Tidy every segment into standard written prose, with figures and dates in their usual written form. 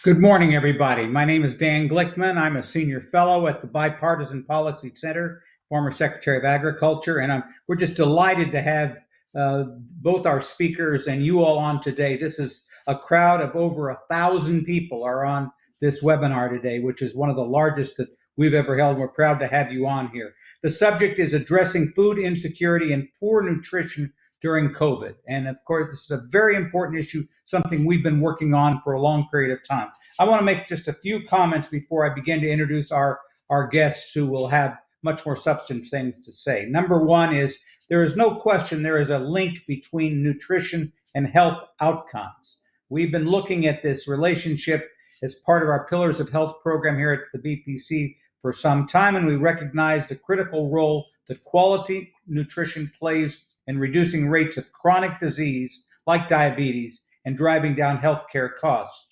Good morning, everybody. My name is Dan Glickman. I'm a senior fellow at the Bipartisan Policy Center, former Secretary of Agriculture, and we're just delighted to have both our speakers and you all on today. This is a crowd of over 1,000 people are on this webinar today, which is one of the largest that we've ever held. We're proud to have you on here. The subject is addressing food insecurity and poor nutrition during COVID. And of course, this is a very important issue, something we've been working on for a long period of time. I want to make just a few comments before I begin to introduce our guests who will have much more substantive things to say. Number one is there is no question there is a link between nutrition and health outcomes. We've been looking at this relationship as part of our Pillars of Health program here at the BPC for some time, and we recognize the critical role that quality nutrition plays in reducing rates of chronic disease like diabetes and driving down healthcare costs.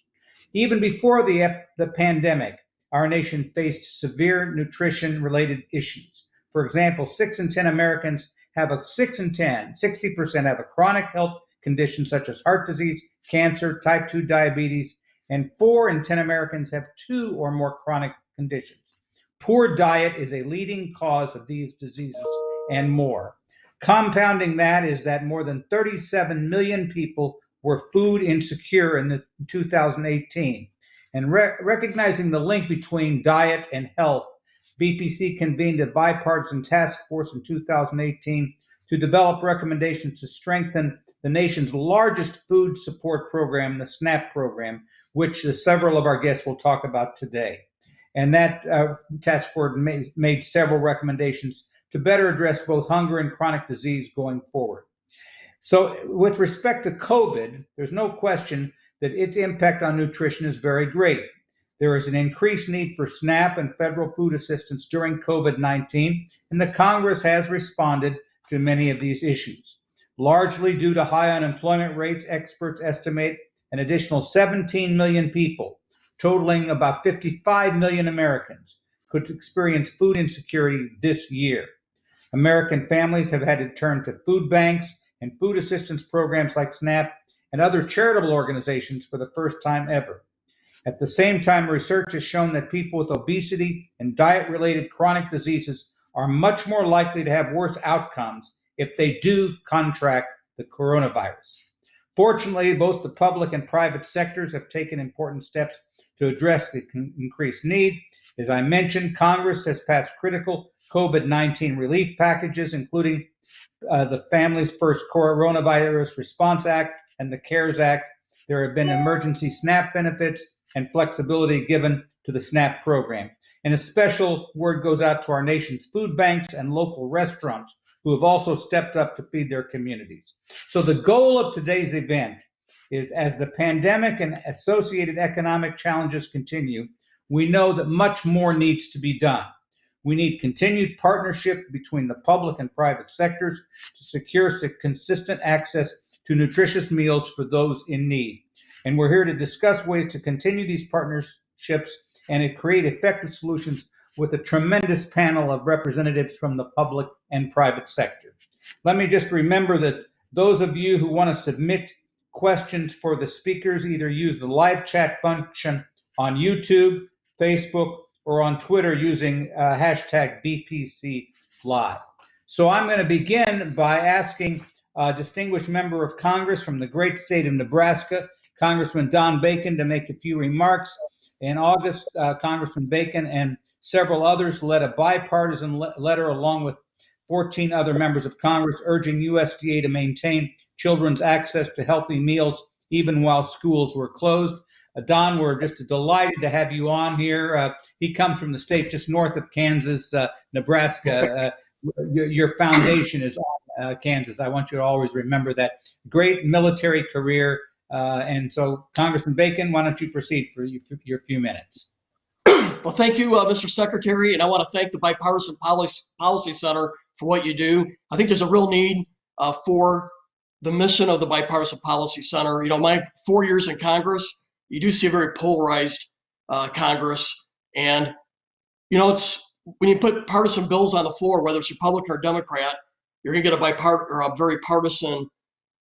Even before the pandemic, our nation faced severe nutrition-related issues. For example, 6 in 10 Americans have 60% have a chronic health condition such as heart disease, cancer, type 2 diabetes, and 4 in 10 Americans have 2 or more chronic conditions. Poor diet is a leading cause of these diseases and more. Compounding that is that more than 37 million people were food insecure in 2018. And recognizing the link between diet and health, BPC convened a bipartisan task force in 2018 to develop recommendations to strengthen the nation's largest food support program, the SNAP program, which several of our guests will talk about today. And that task force made several recommendations to better address both hunger and chronic disease going forward. So with respect to COVID, there's no question that its impact on nutrition is very great. There is an increased need for SNAP and federal food assistance during COVID-19, and the Congress has responded to many of these issues. Largely due to high unemployment rates, experts estimate an additional 17 million people, totaling about 55 million Americans, could experience food insecurity this year. American families have had to turn to food banks and food assistance programs like SNAP and other charitable organizations for the first time ever. At the same time, research has shown that people with obesity and diet-related chronic diseases are much more likely to have worse outcomes if they do contract the coronavirus. Fortunately, both the public and private sectors have taken important steps to address the increased need. As I mentioned, Congress has passed critical COVID-19 relief packages, including the Families First Coronavirus Response Act and the CARES Act. There have been emergency SNAP benefits and flexibility given to the SNAP program. And a special word goes out to our nation's food banks and local restaurants who have also stepped up to feed their communities. So the goal of today's event is, as the pandemic and associated economic challenges continue, we know that much more needs to be done. We need continued partnership between the public and private sectors to secure consistent access to nutritious meals for those in need. And we're here to discuss ways to continue these partnerships and to create effective solutions with a tremendous panel of representatives from the public and private sector. Let me just remember that those of you who want to submit questions for the speakers either use the live chat function on YouTube, Facebook, or on Twitter using hashtag BPC Live. So I'm going to begin by asking a distinguished member of Congress from the great state of Nebraska, Congressman Don Bacon, to make a few remarks. In August, Congressman Bacon and several others led a bipartisan letter along with 14 other members of Congress urging USDA to maintain children's access to healthy meals even while schools were closed. Don, we're just delighted to have you on here. He comes from the state just north of Kansas, Nebraska. Your foundation is on Kansas. I want you to always remember that. Great military career. And so, Congressman Bacon, why don't you proceed for your few minutes? Well, thank you, Mr. Secretary, and I want to thank the Bipartisan Policy Center for what you do. I think there's a real need for the mission of the Bipartisan Policy Center. You know, my 4 years in Congress, you do see a very polarized Congress, and you know, it's when you put partisan bills on the floor, whether it's Republican or Democrat, you're going to get a very partisan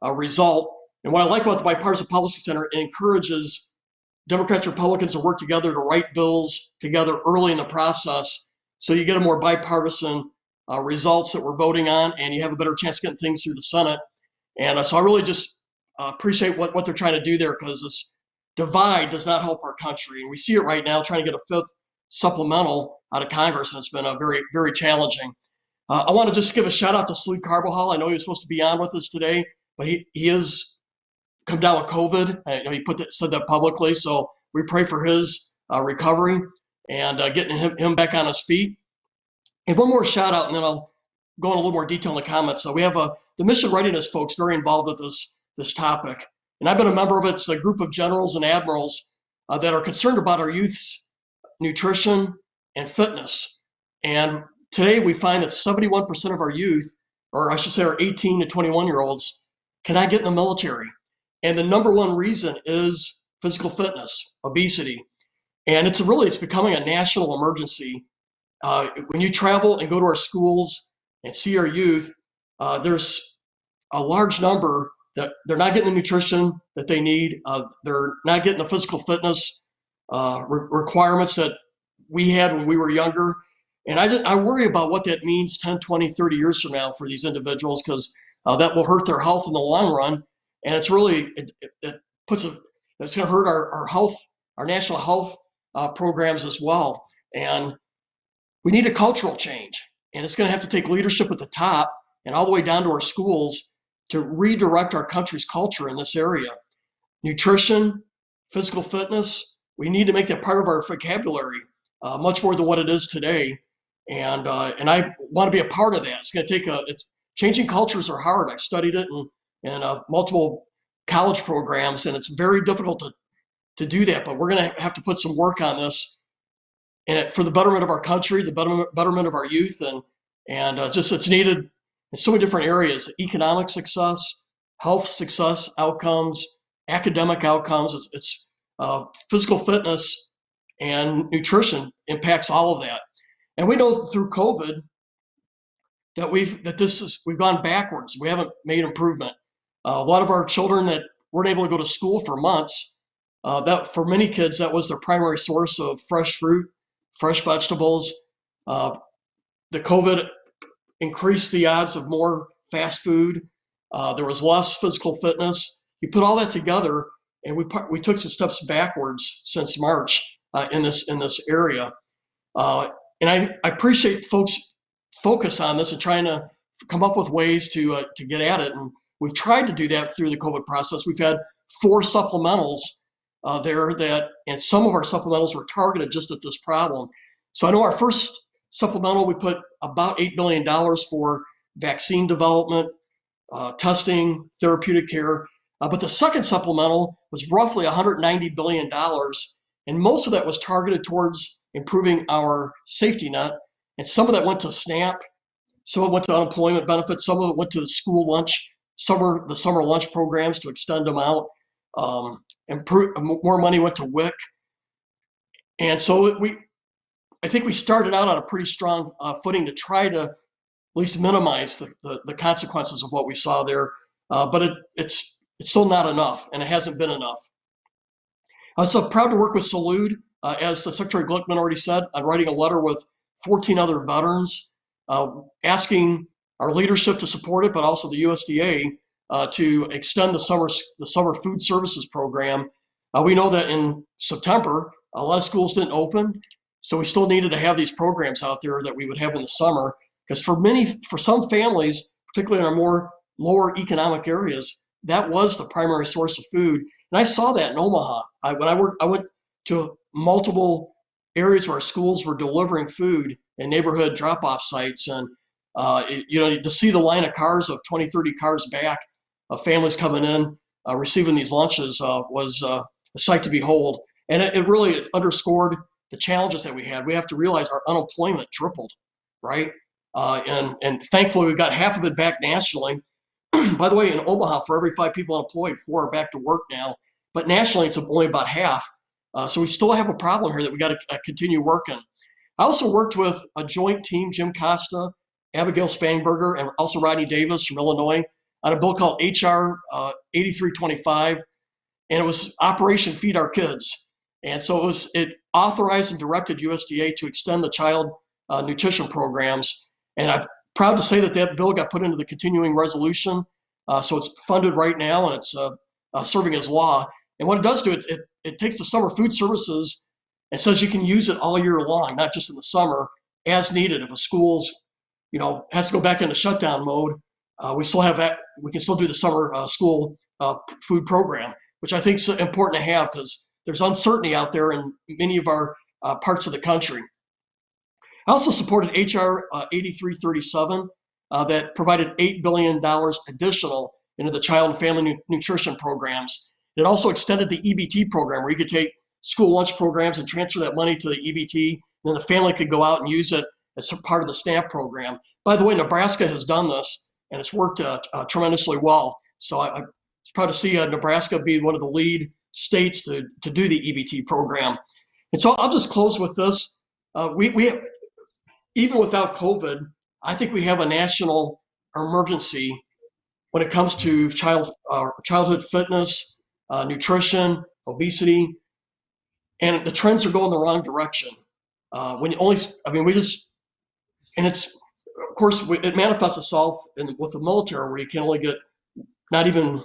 result. And what I like about the Bipartisan Policy Center, it encourages Democrats and Republicans have worked together to write bills together early in the process, so you get a more bipartisan results that we're voting on, and you have a better chance of getting things through the Senate. And so I really just appreciate what they're trying to do there, because this divide does not help our country. And we see it right now, trying to get a fifth supplemental out of Congress, and it's been a very, very challenging. I want to just give a shout out to Salud Carbajal. I know he was supposed to be on with us today, but he is come down with COVID. He said that publicly, so we pray for his recovery and getting him back on his feet. And one more shout out, and then I'll go in a little more detail in the comments. So we have the mission readiness folks very involved with this topic, and I've been a member of it. It's a group of generals and admirals that are concerned about our youth's nutrition and fitness. And today we find that 71% of our youth, or I should say our 18 to 21-year-olds, cannot get in the military. And the number one reason is physical fitness, obesity. And it's becoming a national emergency. When you travel and go to our schools and see our youth, there's a large number that they're not getting the nutrition that they need. They're not getting the physical fitness requirements that we had when we were younger. And I worry about what that means 10, 20, 30 years from now for these individuals, because that will hurt their health in the long run. And it's really, it's going to hurt our health, our national health programs as well. And we need a cultural change. And it's going to have to take leadership at the top and all the way down to our schools to redirect our country's culture in this area. Nutrition, physical fitness, we need to make that part of our vocabulary much more than what it is today. And I want to be a part of that. It's going to take changing cultures are hard. I studied it in multiple college programs, and it's very difficult to do that. But we're going to have to put some work on this, and for the betterment of our country, the betterment of our youth, and just it's needed in so many different areas: economic success, health success outcomes, academic outcomes. It's physical fitness and nutrition impacts all of that. And we know through COVID that we've gone backwards. We haven't made improvement. A lot of our children that weren't able to go to school for months, that for many kids, that was their primary source of fresh fruit, fresh vegetables. The COVID increased the odds of more fast food. There was less physical fitness. You put all that together, and we took some steps backwards since March in this area. And I appreciate folks' focus on this and trying to come up with ways to get at it. And we've tried to do that through the COVID process. We've had 4 supplementals there and some of our supplementals were targeted just at this problem. So I know our first supplemental, we put about $8 billion for vaccine development, testing, therapeutic care. But the second supplemental was roughly $190 billion. And most of that was targeted towards improving our safety net. And some of that went to SNAP, some of it went to unemployment benefits, some of it went to the school lunch, the summer lunch programs to extend them out. More money went to WIC. And so I think we started out on a pretty strong footing to try to at least minimize the consequences of what we saw there. But it's still not enough, and it hasn't been enough. I was so proud to work with Salud. As Secretary Glickman already said, I'm writing a letter with 14 other veterans asking our leadership to support it, but also the USDA to extend the summer food services program. We know that in September, a lot of schools didn't open, so we still needed to have these programs out there that we would have in the summer, because for some families, particularly in our more lower economic areas, that was the primary source of food. And I saw that in Omaha. I went to multiple areas where schools were delivering food and neighborhood drop-off sites. And, to see the line of cars of 20, 30 cars back of families coming in, receiving these lunches was a sight to behold. And it really underscored the challenges that we had. We have to realize our unemployment tripled, right? And thankfully, we got half of it back nationally. By the way, in Omaha, for every 5 people unemployed, 4 are back to work now. But nationally, it's only about half. So we still have a problem here that we got to continue working. I also worked with a joint team, Jim Costa, Abigail Spangberger, and also Rodney Davis from Illinois, on a bill called HR 8325, and it was Operation Feed Our Kids. And so it authorized and directed USDA to extend the child nutrition programs. And I'm proud to say that that bill got put into the continuing resolution. So it's funded right now, and it's serving as law. And what it does do, it takes the summer food services and says you can use it all year long, not just in the summer, as needed. If a school's, has to go back into shutdown mode, we still have that. We can still do the summer school food program, which I think is important to have because there's uncertainty out there in many of our parts of the country. I also supported HR 8337 that provided $8 billion additional into the child and family nutrition programs. It also extended the EBT program where you could take school lunch programs and transfer that money to the EBT, and then the family could go out and use it as part of the SNAP program. By the way, Nebraska has done this, and it's worked tremendously well. So I'm proud to see Nebraska be one of the lead states to do the EBT program. And so I'll just close with this. We have, even without COVID, I think we have a national emergency when it comes to childhood fitness, nutrition, obesity, and the trends are going the wrong direction. Of course, it manifests itself with the military, where you can only get only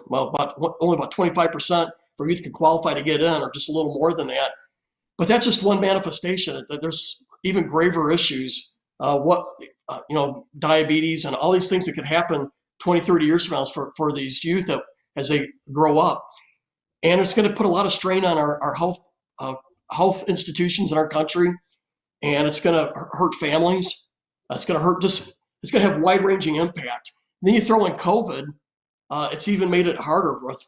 about 25% for youth can qualify to get in, or just a little more than that. But that's just one manifestation. There's even graver issues, diabetes and all these things that could happen 20, 30 years from now for these youth as they grow up. And it's going to put a lot of strain on our health institutions in our country, and it's going to hurt families. It's going to have wide-ranging impact. And then you throw in COVID, it's even made it harder with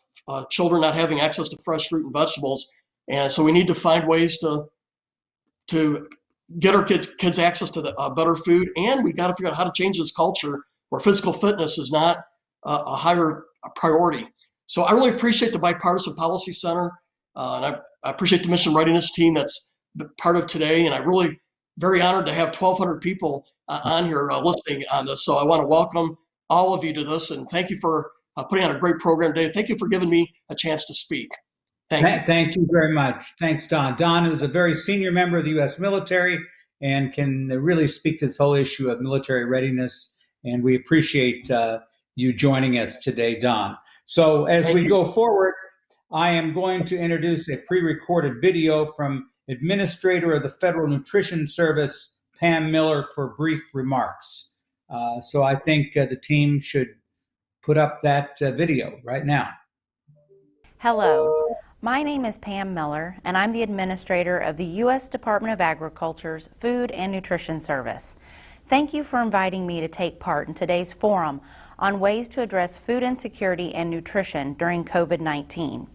children not having access to fresh fruit and vegetables. And so we need to find ways to get our kids access to the better food, and we got to figure out how to change this culture where physical fitness is not a higher priority. So I really appreciate the Bipartisan Policy Center, and I appreciate the mission readiness team that's part of today, and I'm really very honored to have 1,200 people on here listening on this. So I want to welcome all of you to this, and thank you for putting on a great program today. Thank you for giving me a chance to speak. Thank you. Thank you very much. Thanks, Don. Don is a very senior member of the U.S. military and can really speak to this whole issue of military readiness, and we appreciate you joining us today, Don. So as we go forward, I am going to introduce a pre-recorded video from Administrator of the Federal Nutrition Service, Pam Miller, for brief remarks. So I think the team should put up that video right now. Hello, my name is Pam Miller, and I'm the Administrator of the U.S. Department of Agriculture's Food and Nutrition Service. Thank you for inviting me to take part in today's forum on ways to address food insecurity and nutrition during COVID-19.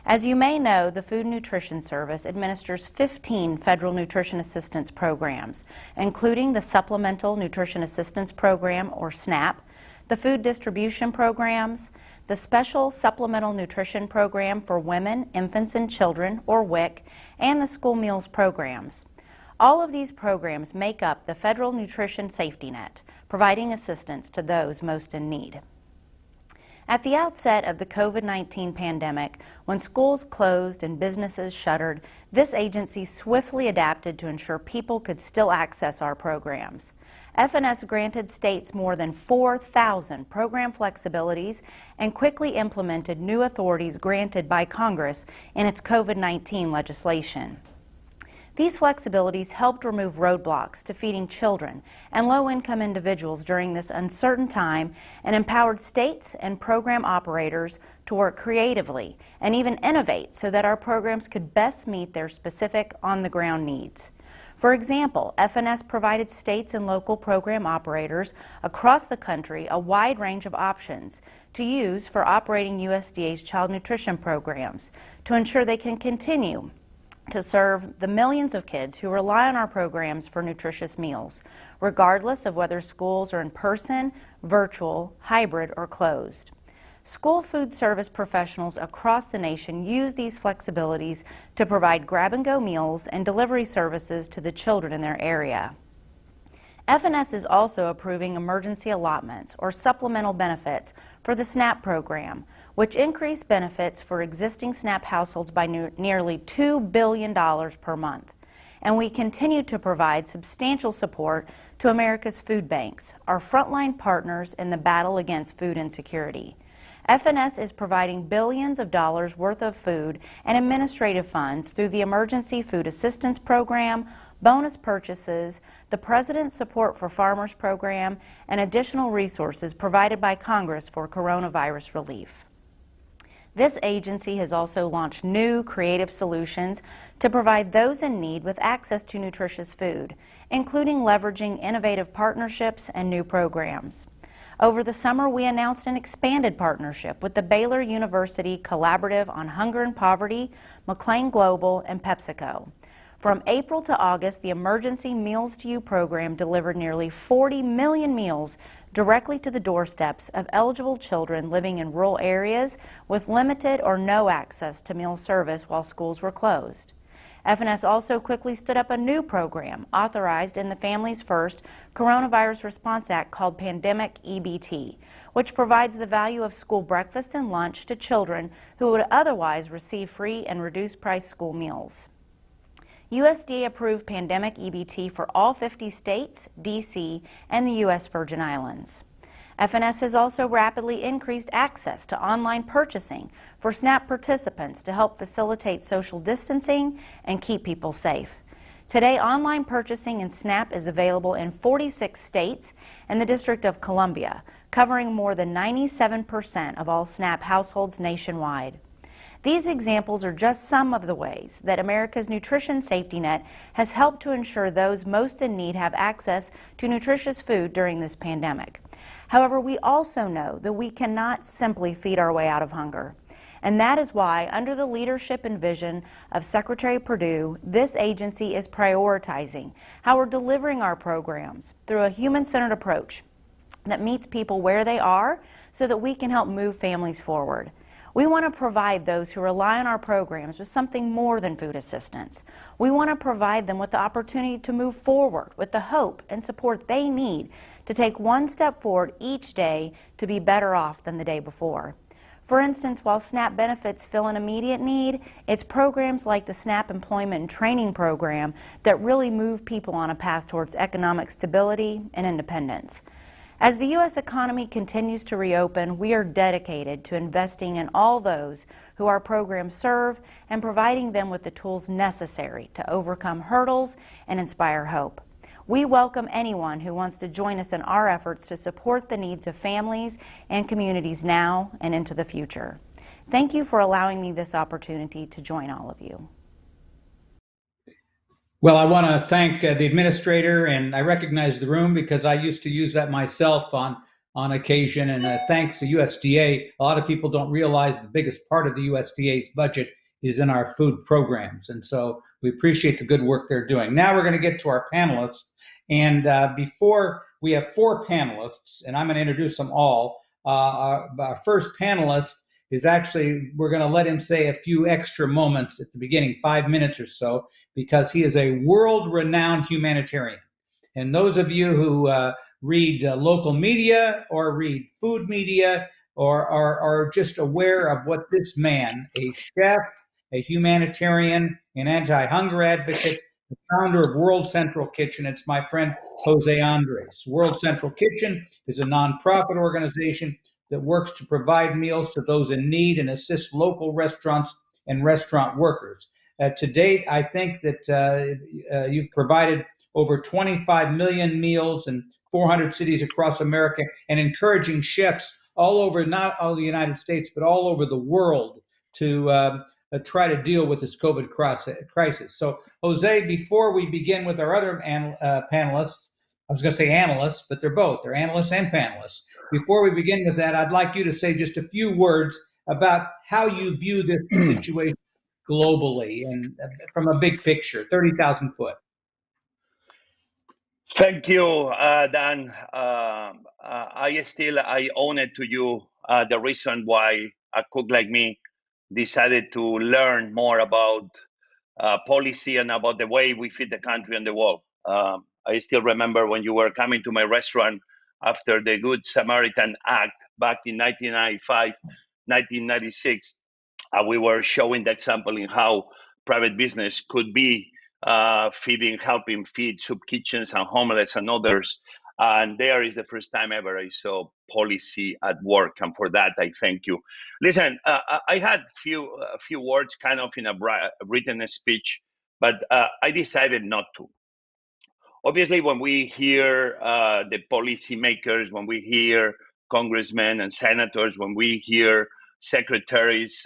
As you may know, the Food and Nutrition Service administers 15 federal nutrition assistance programs, including the Supplemental Nutrition Assistance Program, or SNAP, the Food Distribution Programs, the Special Supplemental Nutrition Program for Women, Infants, and Children, or WIC, and the School Meals Programs. All of these programs make up the Federal Nutrition Safety Net, providing assistance to those most in need. At the outset of the COVID-19 pandemic, when schools closed and businesses shuttered, this agency swiftly adapted to ensure people could still access our programs. FNS granted states more than 4,000 program flexibilities and quickly implemented new authorities granted by Congress in its COVID-19 legislation. These flexibilities helped remove roadblocks to feeding children and low-income individuals during this uncertain time and empowered states and program operators to work creatively and even innovate so that our programs could best meet their specific on-the-ground needs. For example, FNS provided states and local program operators across the country a wide range of options to use for operating USDA's child nutrition programs to ensure they can continue to serve the millions of kids who rely on our programs for nutritious meals, regardless of whether schools are in person, virtual, hybrid, or closed. School food service professionals across the nation use these flexibilities to provide grab-and-go meals and delivery services to the children in their area. FNS is also approving emergency allotments or supplemental benefits for the SNAP program, which increase benefits for existing SNAP households by nearly $2 billion per month. And we continue to provide substantial support to America's food banks, our frontline partners in the battle against food insecurity. FNS is providing billions of dollars worth of food and administrative funds through the Emergency Food Assistance Program, bonus purchases, the President's Support for Farmers Program, and additional resources provided by Congress for coronavirus relief. This agency has also launched new creative solutions to provide those in need with access to nutritious food, including leveraging innovative partnerships and new programs. Over the summer, we announced an expanded partnership with the Baylor University Collaborative on Hunger and Poverty, McLean Global, and PepsiCo. From April to August, the Emergency Meals to You program delivered nearly 40 million meals directly to the doorsteps of eligible children living in rural areas with limited or no access to meal service while schools were closed. FNS also quickly stood up a new program authorized in the Families First Coronavirus Response Act called Pandemic EBT, which provides the value of school breakfast and lunch to children who would otherwise receive free and reduced price school meals. USDA approved Pandemic EBT for all 50 states, D.C., and the U.S. Virgin Islands. FNS has also rapidly increased access to online purchasing for SNAP participants to help facilitate social distancing and keep people safe. Today, online purchasing in SNAP is available in 46 states and the District of Columbia, covering more than 97% of all SNAP households nationwide. These examples are just some of the ways that America's nutrition safety net has helped to ensure those most in need have access to nutritious food during this pandemic. However, we also know that we cannot simply feed our way out of hunger. And that is why, under the leadership and vision of Secretary Perdue, this agency is prioritizing how we're delivering our programs through a human-centered approach that meets people where they are so that we can help move families forward. We want to provide those who rely on our programs with something more than food assistance. We want to provide them with the opportunity to move forward with the hope and support they need to take one step forward each day to be better off than the day before. For instance, while SNAP benefits fill an immediate need, it's programs like the SNAP Employment and Training Program that really move people on a path towards economic stability and independence. As the U.S. economy continues to reopen, we are dedicated to investing in all those who our programs serve and providing them with the tools necessary to overcome hurdles and inspire hope. We welcome anyone who wants to join us in our efforts to support the needs of families and communities now and into the future. Thank you for allowing me this opportunity to join all of you. Well, I want to thank the administrator, and I recognize the room because I used to use that myself on occasion. And thanks to USDA, a lot of people don't realize the biggest part of the USDA's budget is in our food programs. And so we appreciate the good work they're doing. Now we're going to get to our panelists. And before we have four panelists, and I'm going to introduce them all. Our first panelist is actually, we're going to let him say a few extra moments at the beginning, 5 minutes or so, because he is a world-renowned humanitarian. And those of you who read local media or read food media or are just aware of what this man, a chef, a humanitarian, an anti-hunger advocate, the founder of World Central Kitchen, it's my friend Jose Andres. World Central Kitchen is a nonprofit organization that works to provide meals to those in need and assist local restaurants and restaurant workers. To date, I think that you've provided over 25 million meals in 400 cities across America and encouraging chefs all over, not all the United States, but all over the world to try to deal with this COVID crisis. So, Jose, before we begin with our other panelists, I was going to say analysts, but they're both. They're analysts and panelists. Before we begin with that, I'd like you to say just a few words about how you view this situation globally and from a big picture, 30,000 foot. Thank you, Dan. I own it to you the reason why a cook like me decided to learn more about policy and about the way we feed the country and the world. I still remember when you were coming to my restaurant after the Good Samaritan Act back in 1995, 1996. We were showing the example in how private business could be helping feed soup kitchens and homeless and others. And there is the first time ever I saw policy at work, and for that I thank you. Listen, I had a few words kind of in a written speech, but I decided not to. Obviously, when we hear the policymakers, when we hear congressmen and senators, when we hear secretaries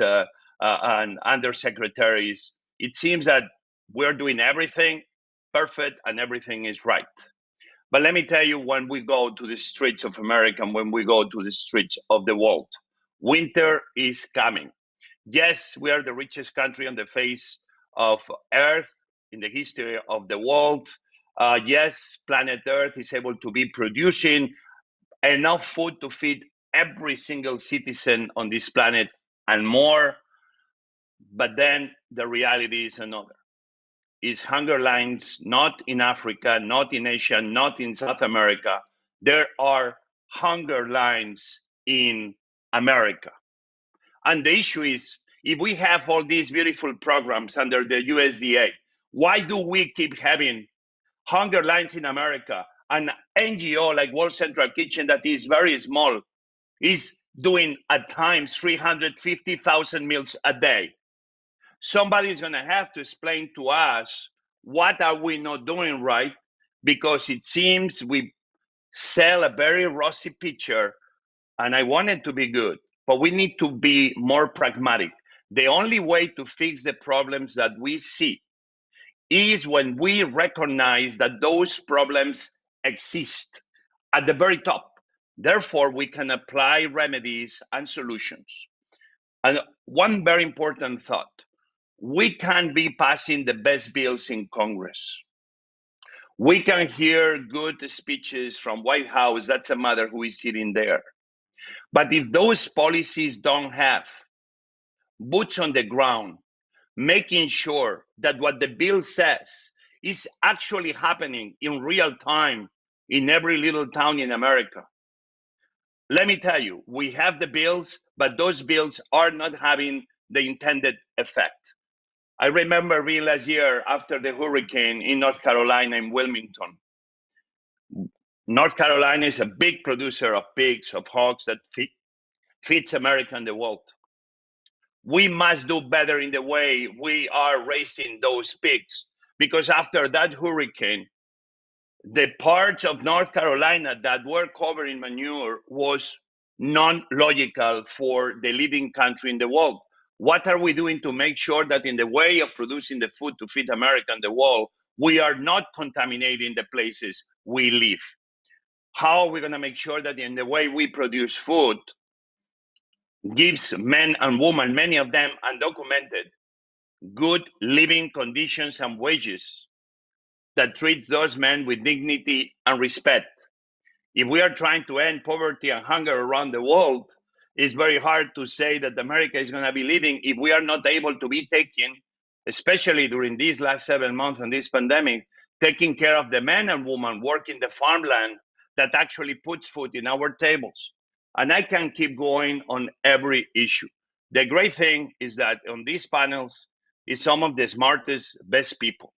and undersecretaries, it seems that we're doing everything perfect and everything is right. But let me tell you, when we go to the streets of America and when we go to the streets of the world, winter is coming. Yes, we are the richest country on the face of Earth in the history of the world. Yes, planet Earth is able to be producing enough food to feed every single citizen on this planet and more. But then the reality is another. Is hunger lines not in Africa, not in Asia, not in South America. There are hunger lines in America. And the issue is, if we have all these beautiful programs under the USDA, why do we keep having hunger lines in America? An NGO like World Central Kitchen that is very small is doing at times 350,000 meals a day. Somebody's going to have to explain to us what are we not doing right, because it seems we sell a very rosy picture, and I want it to be good, but we need to be more pragmatic. The only way to fix the problems that we see is when we recognize that those problems exist at the very top. Therefore, we can apply remedies and solutions. And one very important thought, we can be passing the best bills in Congress. We can hear good speeches from White House, that's a matter who is sitting there. But if those policies don't have boots on the ground, making sure that what the bill says is actually happening in real time in every little town in America. Let me tell you, we have the bills, but those bills are not having the intended effect. I remember being last year after the hurricane in North Carolina, in Wilmington. North Carolina is a big producer of pigs, of hogs that feeds America and the world. We must do better in the way we are raising those pigs, because after that hurricane, the parts of North Carolina that were covered in manure was non-logical for the leading country in the world. What are we doing to make sure that in the way of producing the food to feed America and the world, we are not contaminating the places we live? How are we going to make sure that in the way we produce food gives men and women, many of them undocumented, good living conditions and wages that treats those men with dignity and respect? If we are trying to end poverty and hunger around the world, it's very hard to say that America is going to be leading if we are not able to be taking, especially during these last 7 months and this pandemic, taking care of the men and women working the farmland that actually puts food in our tables. And I can keep going on every issue. The great thing is that on these panels is some of the smartest, best people.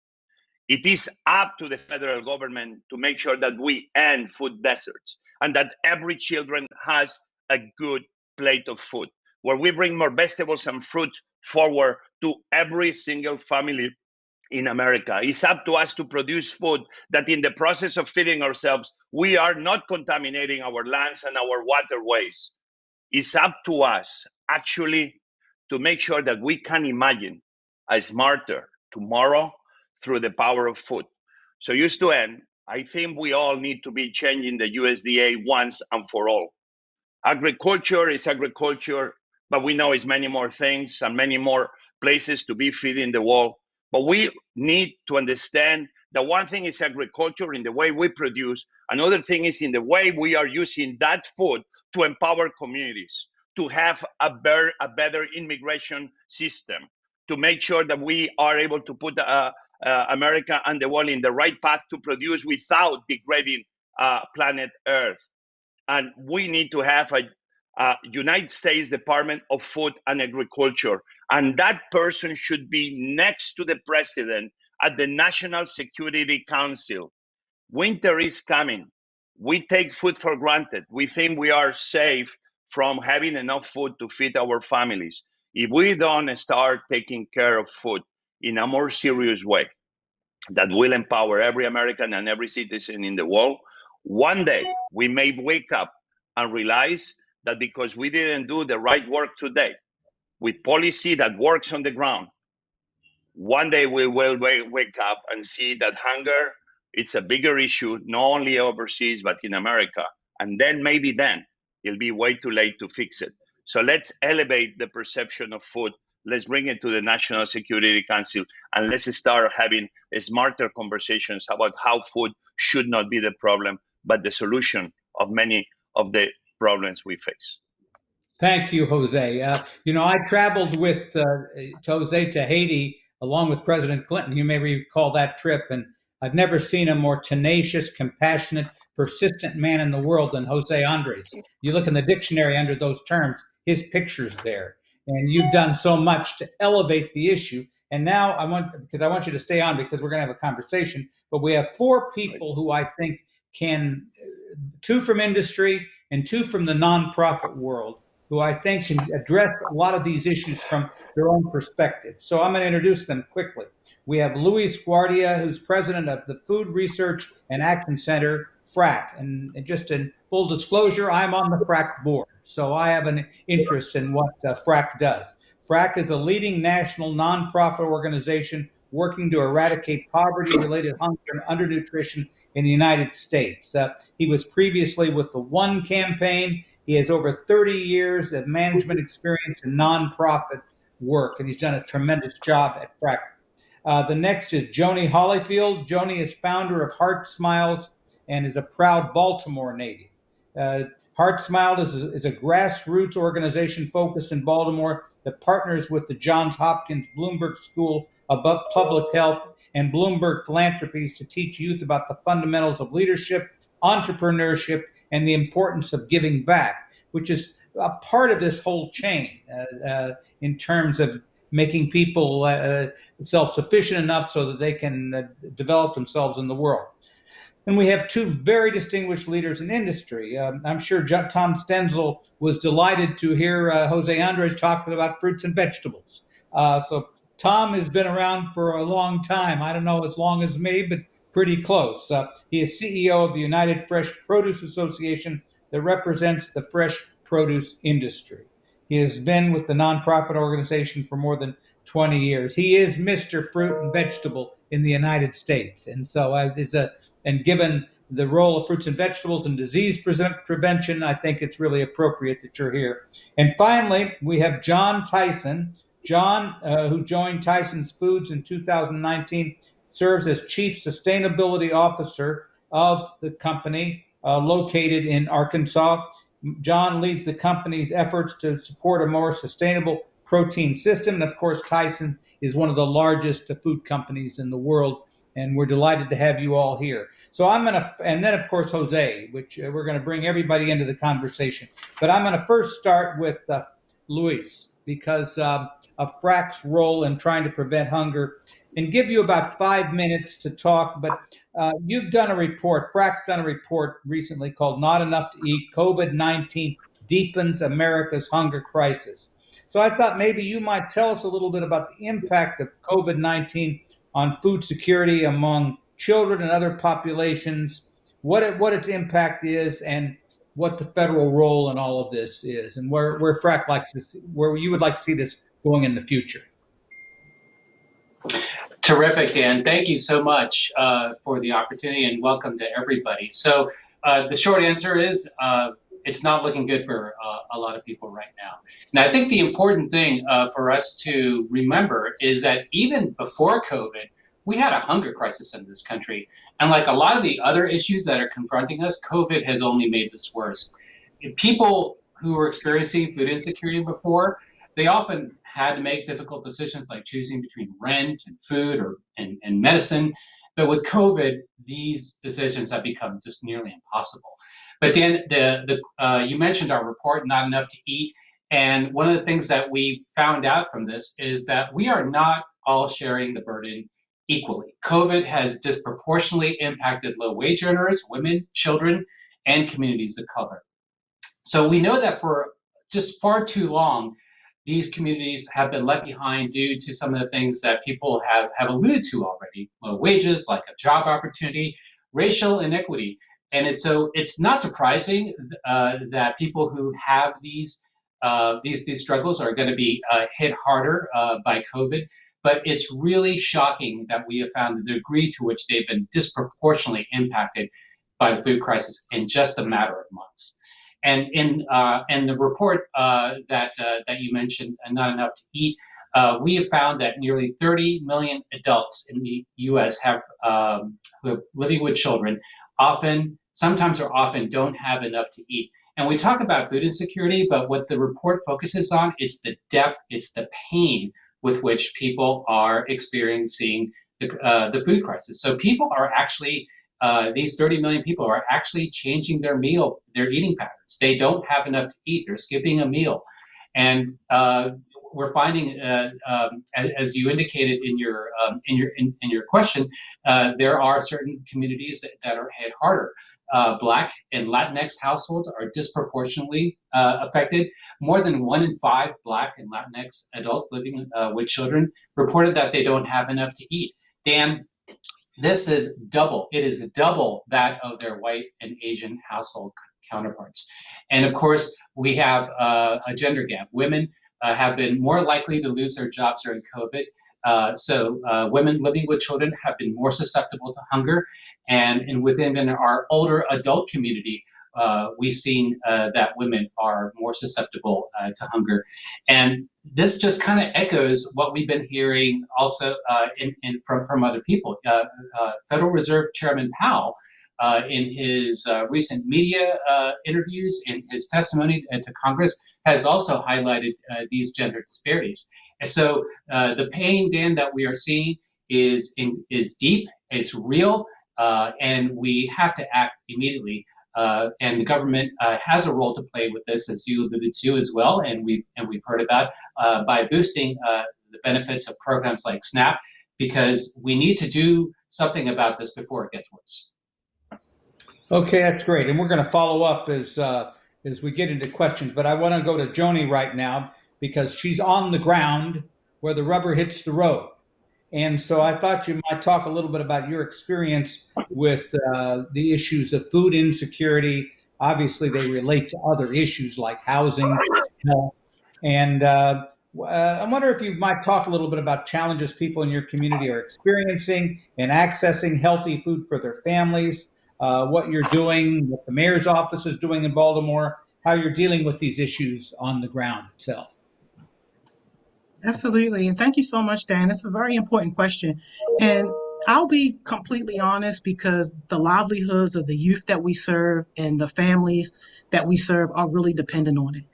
It is up to the federal government to make sure that we end food deserts and that every children has a good plate of food, where we bring more vegetables and fruits forward to every single family in America. It's up to us to produce food that in the process of feeding ourselves, we are not contaminating our lands and our waterways. It's up to us actually to make sure that we can imagine a smarter tomorrow through the power of food. So just to end, I think we all need to be changing the USDA once and for all. Agriculture is agriculture, but we know it's many more things and many more places to be feeding the world. But we need to understand that one thing is agriculture in the way we produce, another thing is in the way we are using that food to empower communities, to have a better immigration system, to make sure that we are able to put America and the world in the right path to produce without degrading planet Earth. And we need to have a United States Department of Food and Agriculture. And that person should be next to the president at the National Security Council. Winter is coming. We take food for granted. We think we are safe from having enough food to feed our families. If we don't start taking care of food in a more serious way, that will empower every American and every citizen in the world, one day we may wake up and realize that because we didn't do the right work today with policy that works on the ground, one day we will wake up and see that hunger, it's a bigger issue, not only overseas, but in America. And then maybe then it'll be way too late to fix it. So let's elevate the perception of food. Let's bring it to the National Security Council, and let's start having smarter conversations about how food should not be the problem, but the solution of many of the problems we face. Thank you, Jose. I traveled with Jose to Haiti along with President Clinton. You may recall that trip, and I've never seen a more tenacious, compassionate, persistent man in the world than Jose Andres. You look in the dictionary under those terms, his picture's there. And you've done so much to elevate the issue. And now I want you to stay on because we're going to have a conversation. But we have four people who I think can, two from industry and two from the nonprofit world, who I think can address a lot of these issues from their own perspective. So I'm going to introduce them quickly. We have Luis Guardia, who's president of the Food Research and Action Center, FRAC. And just in full disclosure, I'm on the FRAC board. So I have an interest in what FRAC does. FRAC is a leading national nonprofit organization working to eradicate poverty-related hunger and undernutrition in the United States. He was previously with the One campaign. He has over 30 years of management experience in nonprofit work, and he's done a tremendous job at FRAC. The next is Joni Hollyfield. Joni is founder of Heart Smiles and is a proud Baltimore native. Heart Smiles is a grassroots organization focused in Baltimore that partners with the Johns Hopkins Bloomberg School of Public Health and Bloomberg Philanthropies to teach youth about the fundamentals of leadership, entrepreneurship, and the importance of giving back, which is a part of this whole chain in terms of making people self-sufficient enough so that they can develop themselves in the world. And we have two very distinguished leaders in industry. I'm sure Tom Stenzel was delighted to hear Jose Andres talking about fruits and vegetables. So Tom has been around for a long time. I don't know as long as me, but pretty close. He is CEO of the United Fresh Produce Association that represents the fresh produce industry. He has been with the nonprofit organization for more than 20 years. He is Mr. Fruit and Vegetable in the United States. And so and given the role of fruits and vegetables in disease prevention, I think it's really appropriate that you're here. And finally, we have John Tyson. John, who joined Tyson's Foods in 2019, serves as Chief Sustainability Officer of the company located in Arkansas. John leads the company's efforts to support a more sustainable protein system. And of course, Tyson is one of the largest food companies in the world. And we're delighted to have you all here. So and then of course, Jose, which we're going to bring everybody into the conversation. But I'm going to first start with Luis, because of FRAC's role in trying to prevent hunger, and give you about 5 minutes to talk. But you've done a report, FRAC's done a report recently called Not Enough to Eat, COVID-19 Deepens America's Hunger Crisis. So I thought maybe you might tell us a little bit about the impact of COVID-19 on food security among children and other populations, what its impact is, and what the federal role in all of this is, and where FRAC where you would like to see this going in the future. Terrific, Dan. Thank you so much for the opportunity, and welcome to everybody. So the short answer is it's not looking good for a lot of people right now. Now, I think the important thing for us to remember is that even before COVID, we had a hunger crisis in this country. And like a lot of the other issues that are confronting us, COVID has only made this worse. People who were experiencing food insecurity before, they often had to make difficult decisions like choosing between rent and food and medicine. But with COVID, these decisions have become just nearly impossible. But Dan, you mentioned our report, Not Enough to Eat. And one of the things that we found out from this is that we are not all sharing the burden equally. COVID has disproportionately impacted low-wage earners, women, children, and communities of color. So we know that for just far too long, these communities have been left behind due to some of the things that people have alluded to already: low wages, lack of job opportunity, racial inequity. And it's not surprising that people who have these struggles are going to be hit harder by COVID. But it's really shocking that we have found the degree to which they've been disproportionately impacted by the food crisis in just a matter of months. And in the report that you mentioned, Not Enough to Eat, we have found that nearly 30 million adults in the U.S. who have living with children sometimes or often don't have enough to eat. And we talk about food insecurity, but what the report focuses on, it's the depth, it's the pain with which people are experiencing the food crisis. So people are actually, these 30 million people are actually changing their eating patterns. They don't have enough to eat. They're skipping a meal. And we're finding, as you indicated in your question, there are certain communities that are hit harder. Black and Latinx households are disproportionately affected. More than 1 in 5 Black and Latinx adults living with children reported that they don't have enough to eat. Dan, this is double. It is double that of their white and Asian household counterparts. And of course, we have a gender gap. Women have been more likely to lose their jobs during COVID. So women living with children have been more susceptible to hunger. And within our older adult community, we've seen that women are more susceptible to hunger. And this just kind of echoes what we've been hearing also from other people. Federal Reserve Chairman Powell, in his recent media interviews, in his testimony to Congress, has also highlighted these gender disparities. And so the pain, Dan, that we are seeing is deep, it's real, and we have to act immediately. And the government has a role to play with this, as you alluded to as well, and we've heard about by boosting the benefits of programs like SNAP, because we need to do something about this before it gets worse. Okay, that's great. And we're going to follow up as we get into questions. But I want to go to Joni right now because she's on the ground where the rubber hits the road. And so I thought you might talk a little bit about your experience with the issues of food insecurity. Obviously, they relate to other issues like housing, health. And I wonder if you might talk a little bit about challenges people in your community are experiencing in accessing healthy food for their families. What you're doing, what the mayor's office is doing in Baltimore, how you're dealing with these issues on the ground itself. Absolutely. And thank you so much, Dan. It's a very important question. And I'll be completely honest, because the livelihoods of the youth that we serve and the families that we serve are really dependent on it.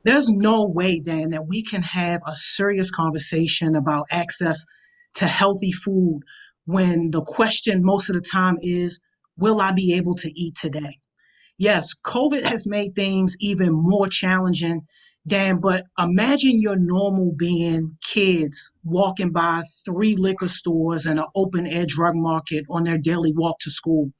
There's no way, Dan, that we can have a serious conversation about access to healthy food when the question most of the time is, will I be able to eat today? Yes, COVID has made things even more challenging, Dan, but imagine your normal being kids walking by 3 liquor stores and an open-air drug market on their daily walk to school,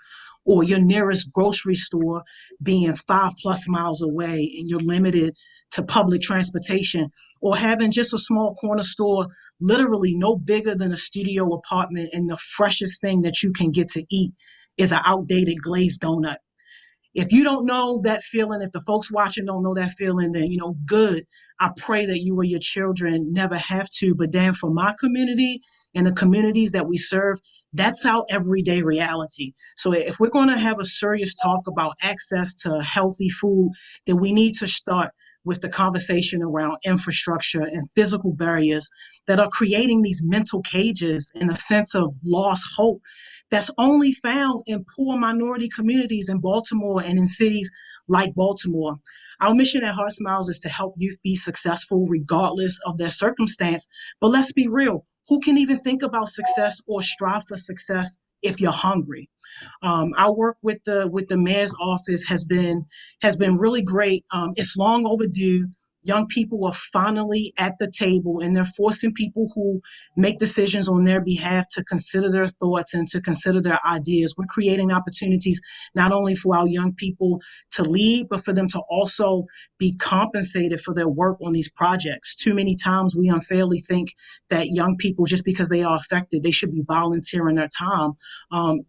or your nearest grocery store being 5+ miles away and you're limited to public transportation, or having just a small corner store literally no bigger than a studio apartment, and the freshest thing that you can get to eat is an outdated glazed donut. If you don't know that feeling, if the folks watching don't know that feeling, then, good. I pray that you or your children never have to. But Dan, for my community and the communities that we serve, that's our everyday reality. So if we're going to have a serious talk about access to healthy food, then we need to start with the conversation around infrastructure and physical barriers that are creating these mental cages and a sense of lost hope that's only found in poor minority communities in Baltimore and in cities like Baltimore. Our mission at Heart Smiles is to help youth be successful regardless of their circumstance. But let's be real, who can even think about success or strive for success if you're hungry? Our work with the mayor's office has been really great. It's long overdue. Young people are finally at the table, and they're forcing people who make decisions on their behalf to consider their thoughts and to consider their ideas. We're creating opportunities not only for our young people to lead, but for them to also be compensated for their work on these projects. Too many times we unfairly think that young people, just because they are affected, they should be volunteering their time.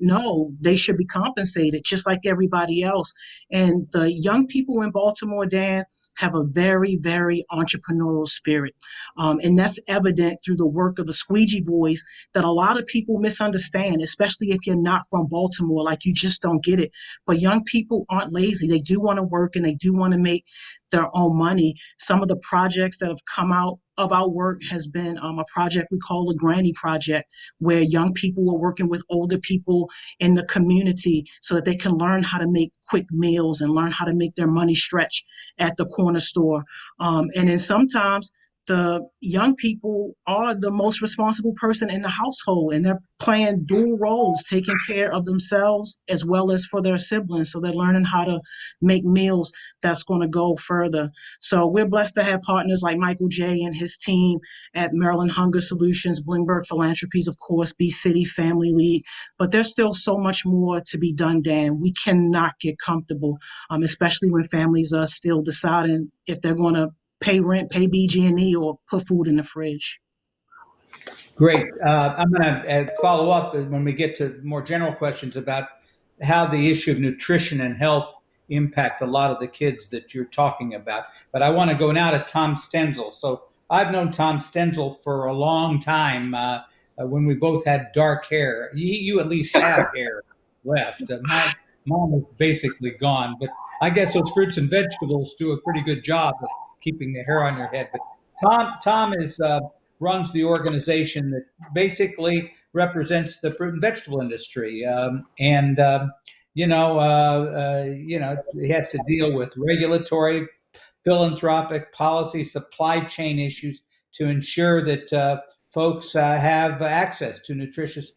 No, they should be compensated just like everybody else. And the young people in Baltimore, Dan, have a very, very entrepreneurial spirit. And that's evident through the work of the Squeegee Boys that a lot of people misunderstand, especially if you're not from Baltimore, like you just don't get it. But young people aren't lazy. They do want to work and they do want to make their own money. Some of the projects that have come out of our work has been a project we call the Granny Project, where young people are working with older people in the community so that they can learn how to make quick meals and learn how to make their money stretch at the corner store. And then sometimes the young people are the most responsible person in the household, and they're playing dual roles, taking care of themselves as well as for their siblings. So they're learning how to make meals that's going to go further. So we're blessed to have partners like Michael J. and his team at Maryland Hunger Solutions, Bloomberg Philanthropies, of course, B City Family League. But there's still so much more to be done, Dan. We cannot get comfortable, especially when families are still deciding if they're going to pay rent, pay BG&E, or put food in the fridge. Great. I'm going to follow up when we get to more general questions about how the issue of nutrition and health impact a lot of the kids that you're talking about. But I want to go now to Tom Stenzel. So I've known Tom Stenzel for a long time when we both had dark hair. You at least have hair left. My mom is basically gone, but I guess those fruits and vegetables do a pretty good job of keeping the hair on your head. But Tom is runs the organization that basically represents the fruit and vegetable industry, he has to deal with regulatory, philanthropic, policy, supply chain issues to ensure that folks have access to nutritious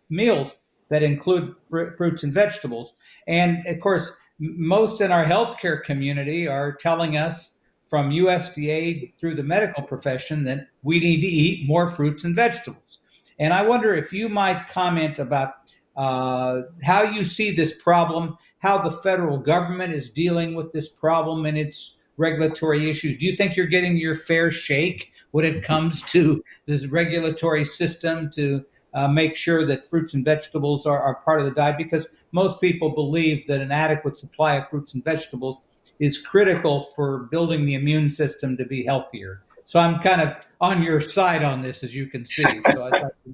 meals that include fruits and vegetables. And of course, most in our healthcare community are telling us from USDA through the medical profession that we need to eat more fruits and vegetables. And I wonder if you might comment about how you see this problem, how the federal government is dealing with this problem and its regulatory issues. Do you think you're getting your fair shake when it comes to this regulatory system to make sure that fruits and vegetables are part of the diet? Because most people believe that an adequate supply of fruits and vegetables is critical for building the immune system to be healthier. So I'm kind of on your side on this, as you can see. So I'd like to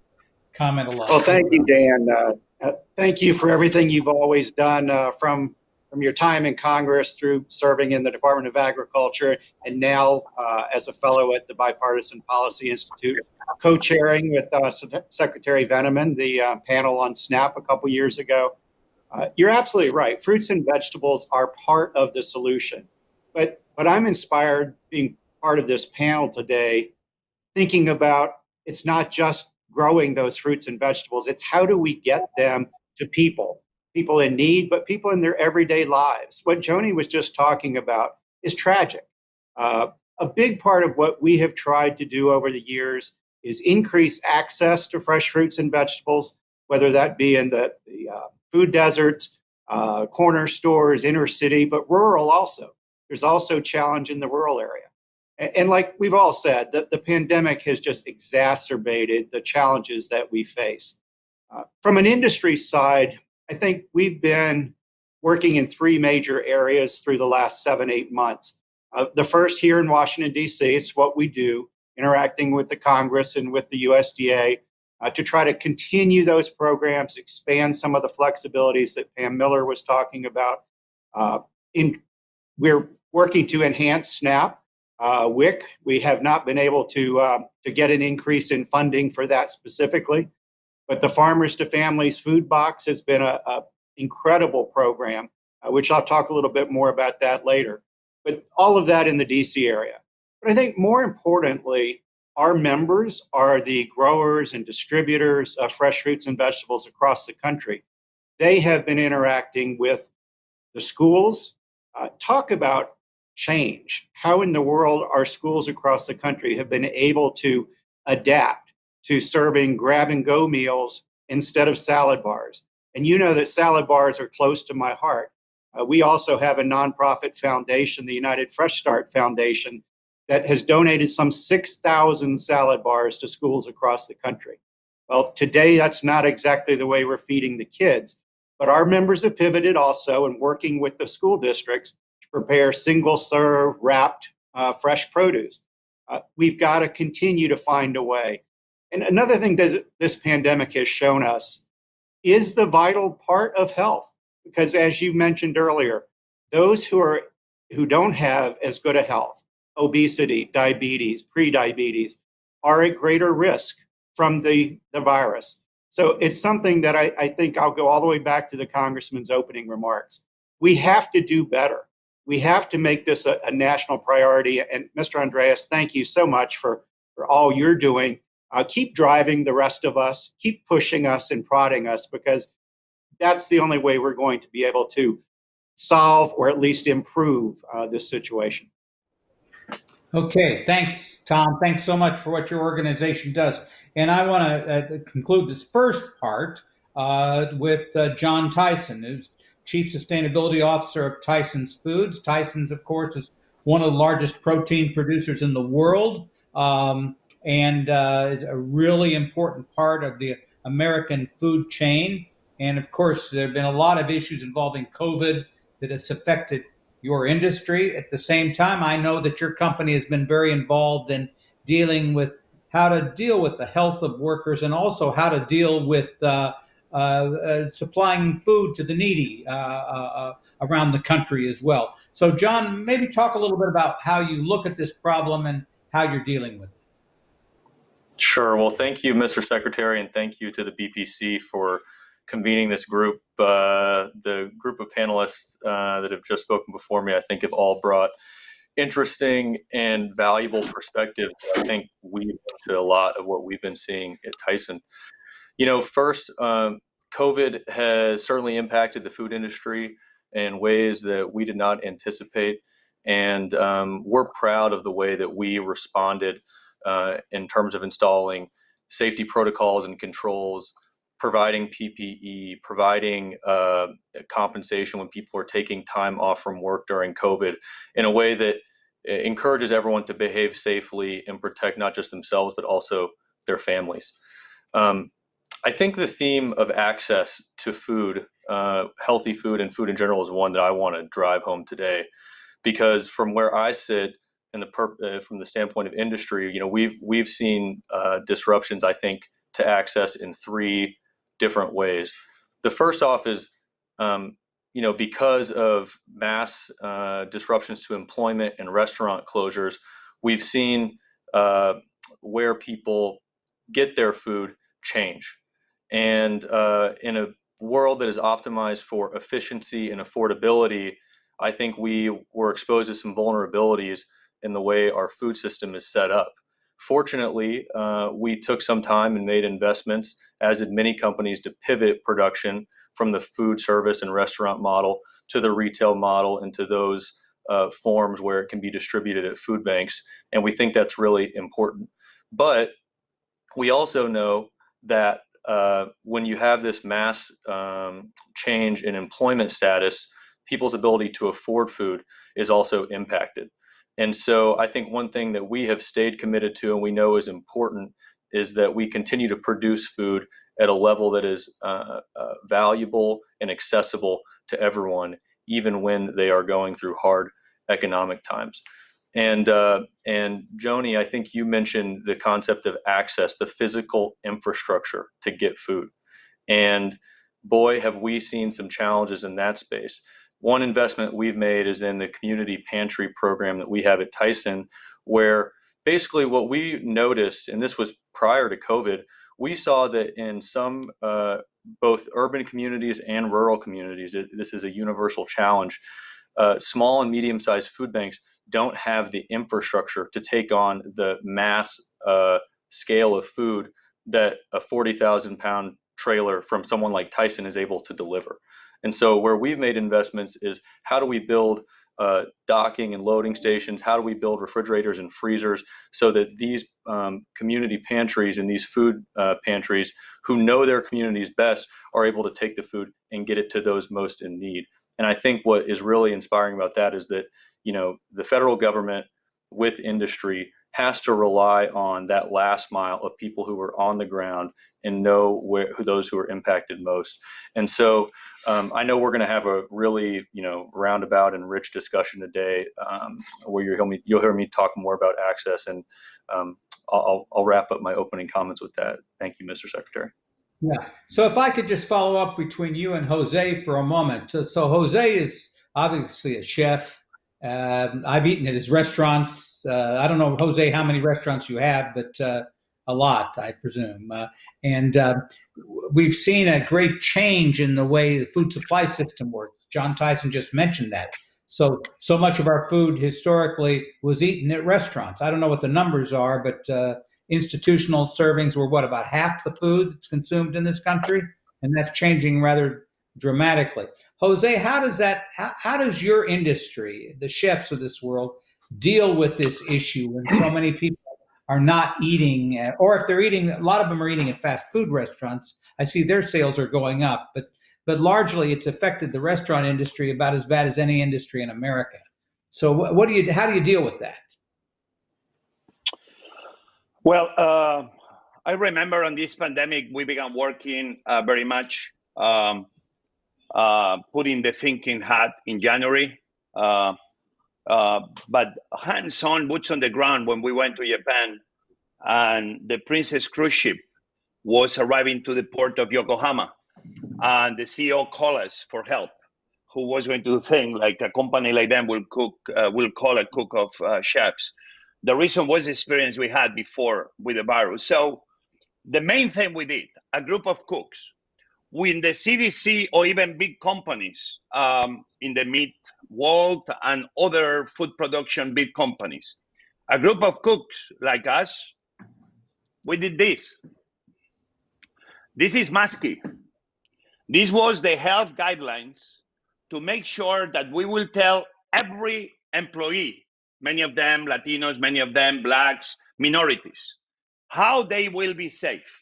comment a lot. Well, thank you, Dan. Thank you for everything you've always done from your time in Congress through serving in the Department of Agriculture and now as a fellow at the Bipartisan Policy Institute, co-chairing with Secretary Veneman the panel on SNAP a couple years ago. You're absolutely right. Fruits and vegetables are part of the solution. But I'm inspired being part of this panel today, thinking about it's not just growing those fruits and vegetables, it's how do we get them to people in need, but people in their everyday lives. What Joni was just talking about is tragic. A big part of what we have tried to do over the years is increase access to fresh fruits and vegetables, whether that be in the food deserts, corner stores, inner city, but rural also. There's also challenge in the rural area. And like we've all said, the pandemic has just exacerbated the challenges that we face. From an industry side, I think we've been working in three major areas through the last 7-8 months. The first here in Washington, D.C., is what we do, interacting with the Congress and with the USDA to try to continue those programs, expand some of the flexibilities that Pam Miller was talking about. We're working to enhance SNAP. WIC, we have not been able to get an increase in funding for that specifically, but the Farmers to Families Food Box has been an incredible program, which I'll talk a little bit more about that later. but all of that in the DC area. But I think more importantly, our members are the growers and distributors of fresh fruits and vegetables across the country. They have been interacting with the schools. Talk about change. How in the world our schools across the country have been able to adapt to serving grab-and-go meals instead of salad bars. And you know that salad bars are close to my heart. We also have a nonprofit foundation, the United Fresh Start Foundation, that has donated some 6,000 salad bars to schools across the country. Well, today, that's not exactly the way we're feeding the kids, but our members have pivoted also and working with the school districts to prepare single-serve, wrapped, fresh produce. We've got to continue to find a way. And another thing that this pandemic has shown us is the vital part of health, because as you mentioned earlier, those who don't have as good a health, obesity, diabetes, prediabetes, are at greater risk from the virus. So it's something that I think I'll go all the way back to the Congressman's opening remarks. We have to do better. We have to make this a national priority. And Mr. Andreas, thank you so much for all you're doing. Keep driving the rest of us, keep pushing us and prodding us, because that's the only way we're going to be able to solve or at least improve this situation. Okay, thanks, Tom. Thanks so much for what your organization does. And I want to conclude this first part with John Tyson, who's Chief Sustainability Officer of Tyson's Foods. Tyson's, of course, is one of the largest protein producers in the world, and is a really important part of the American food chain. And of course, there have been a lot of issues involving COVID that has affected your industry. At the same time, I know that your company has been very involved in dealing with how to deal with the health of workers and also how to deal with supplying food to the needy around the country as well. So, John, maybe talk a little bit about how you look at this problem and how you're dealing with it. Sure. Well, thank you, Mr. Secretary, and thank you to the BPC for convening this group. The group of panelists that have just spoken before me, I think, have all brought interesting and valuable perspectives. I think weave into a lot of what we've been seeing at Tyson. You know, first, COVID has certainly impacted the food industry in ways that we did not anticipate. And we're proud of the way that we responded in terms of installing safety protocols and controls, providing PPE, providing compensation when people are taking time off from work during COVID in a way that encourages everyone to behave safely and protect not just themselves, but also their families. I think the theme of access to food, healthy food and food in general, is one that I want to drive home today, because from where I sit and from the standpoint of industry, you know, we've seen disruptions, I think, to access in three different ways. The first off is, you know, because of mass disruptions to employment and restaurant closures, we've seen where people get their food change. And in a world that is optimized for efficiency and affordability, I think we were exposed to some vulnerabilities in the way our food system is set up. Fortunately, we took some time and made investments, as did many companies, to pivot production from the food service and restaurant model to the retail model and to those forms where it can be distributed at food banks. And we think that's really important. But we also know that when you have this mass change in employment status, people's ability to afford food is also impacted. And so I think one thing that we have stayed committed to and we know is important is that we continue to produce food at a level that is valuable and accessible to everyone, even when they are going through hard economic times. And Joni, I think you mentioned the concept of access, the physical infrastructure to get food. And boy, have we seen some challenges in that space. One investment we've made is in the community pantry program that we have at Tyson, where basically what we noticed, and this was prior to COVID, we saw that in some both urban communities and rural communities, this is a universal challenge, small and medium-sized food banks don't have the infrastructure to take on the mass scale of food that a 40,000-pound trailer from someone like Tyson is able to deliver. And so where we've made investments is how do we build docking and loading stations? How do we build refrigerators and freezers so that these community pantries and these food pantries who know their communities best are able to take the food and get it to those most in need? And I think what is really inspiring about that is that, the federal government with industry has to rely on that last mile of people who are on the ground and know who those who are impacted most. And so I know we're going to have a really, roundabout and rich discussion today where you'll hear me talk more about access. And I'll wrap up my opening comments with that. Thank you, Mr. Secretary. Yeah. So if I could just follow up between you and Jose for a moment. So Jose is obviously a chef. I've eaten at his restaurants. I don't know, Jose, how many restaurants you have, but a lot, I presume. And we've seen a great change in the way the food supply system works. John Tyson just mentioned that. So much of our food historically was eaten at restaurants. I don't know what the numbers are, but institutional servings were about half the food that's consumed in this country, and that's changing rather dramatically. Jose, how does your industry, the chefs of this world, deal with this issue when so many people are not eating, or if they're eating, a lot of them are eating at fast food restaurants? I see their sales are going up, but largely it's affected the restaurant industry about as bad as any industry in America. So how do you deal with that? Well, I remember on this pandemic, we began working very much putting the thinking hat in January. But hands-on, boots on the ground when we went to Japan, and the Princess cruise ship was arriving to the port of Yokohama, and the CEO called us for help. Who was going to think like a company like them will call a cook of chefs? The reason was the experience we had before with the virus. So the main thing we did, a group of cooks, in the CDC or even big companies in the meat world and other food production big companies, a group of cooks like us, we did this. This is MASKI. This was the health guidelines to make sure that we will tell every employee, many of them Latinos, many of them Blacks, minorities, how they will be safe.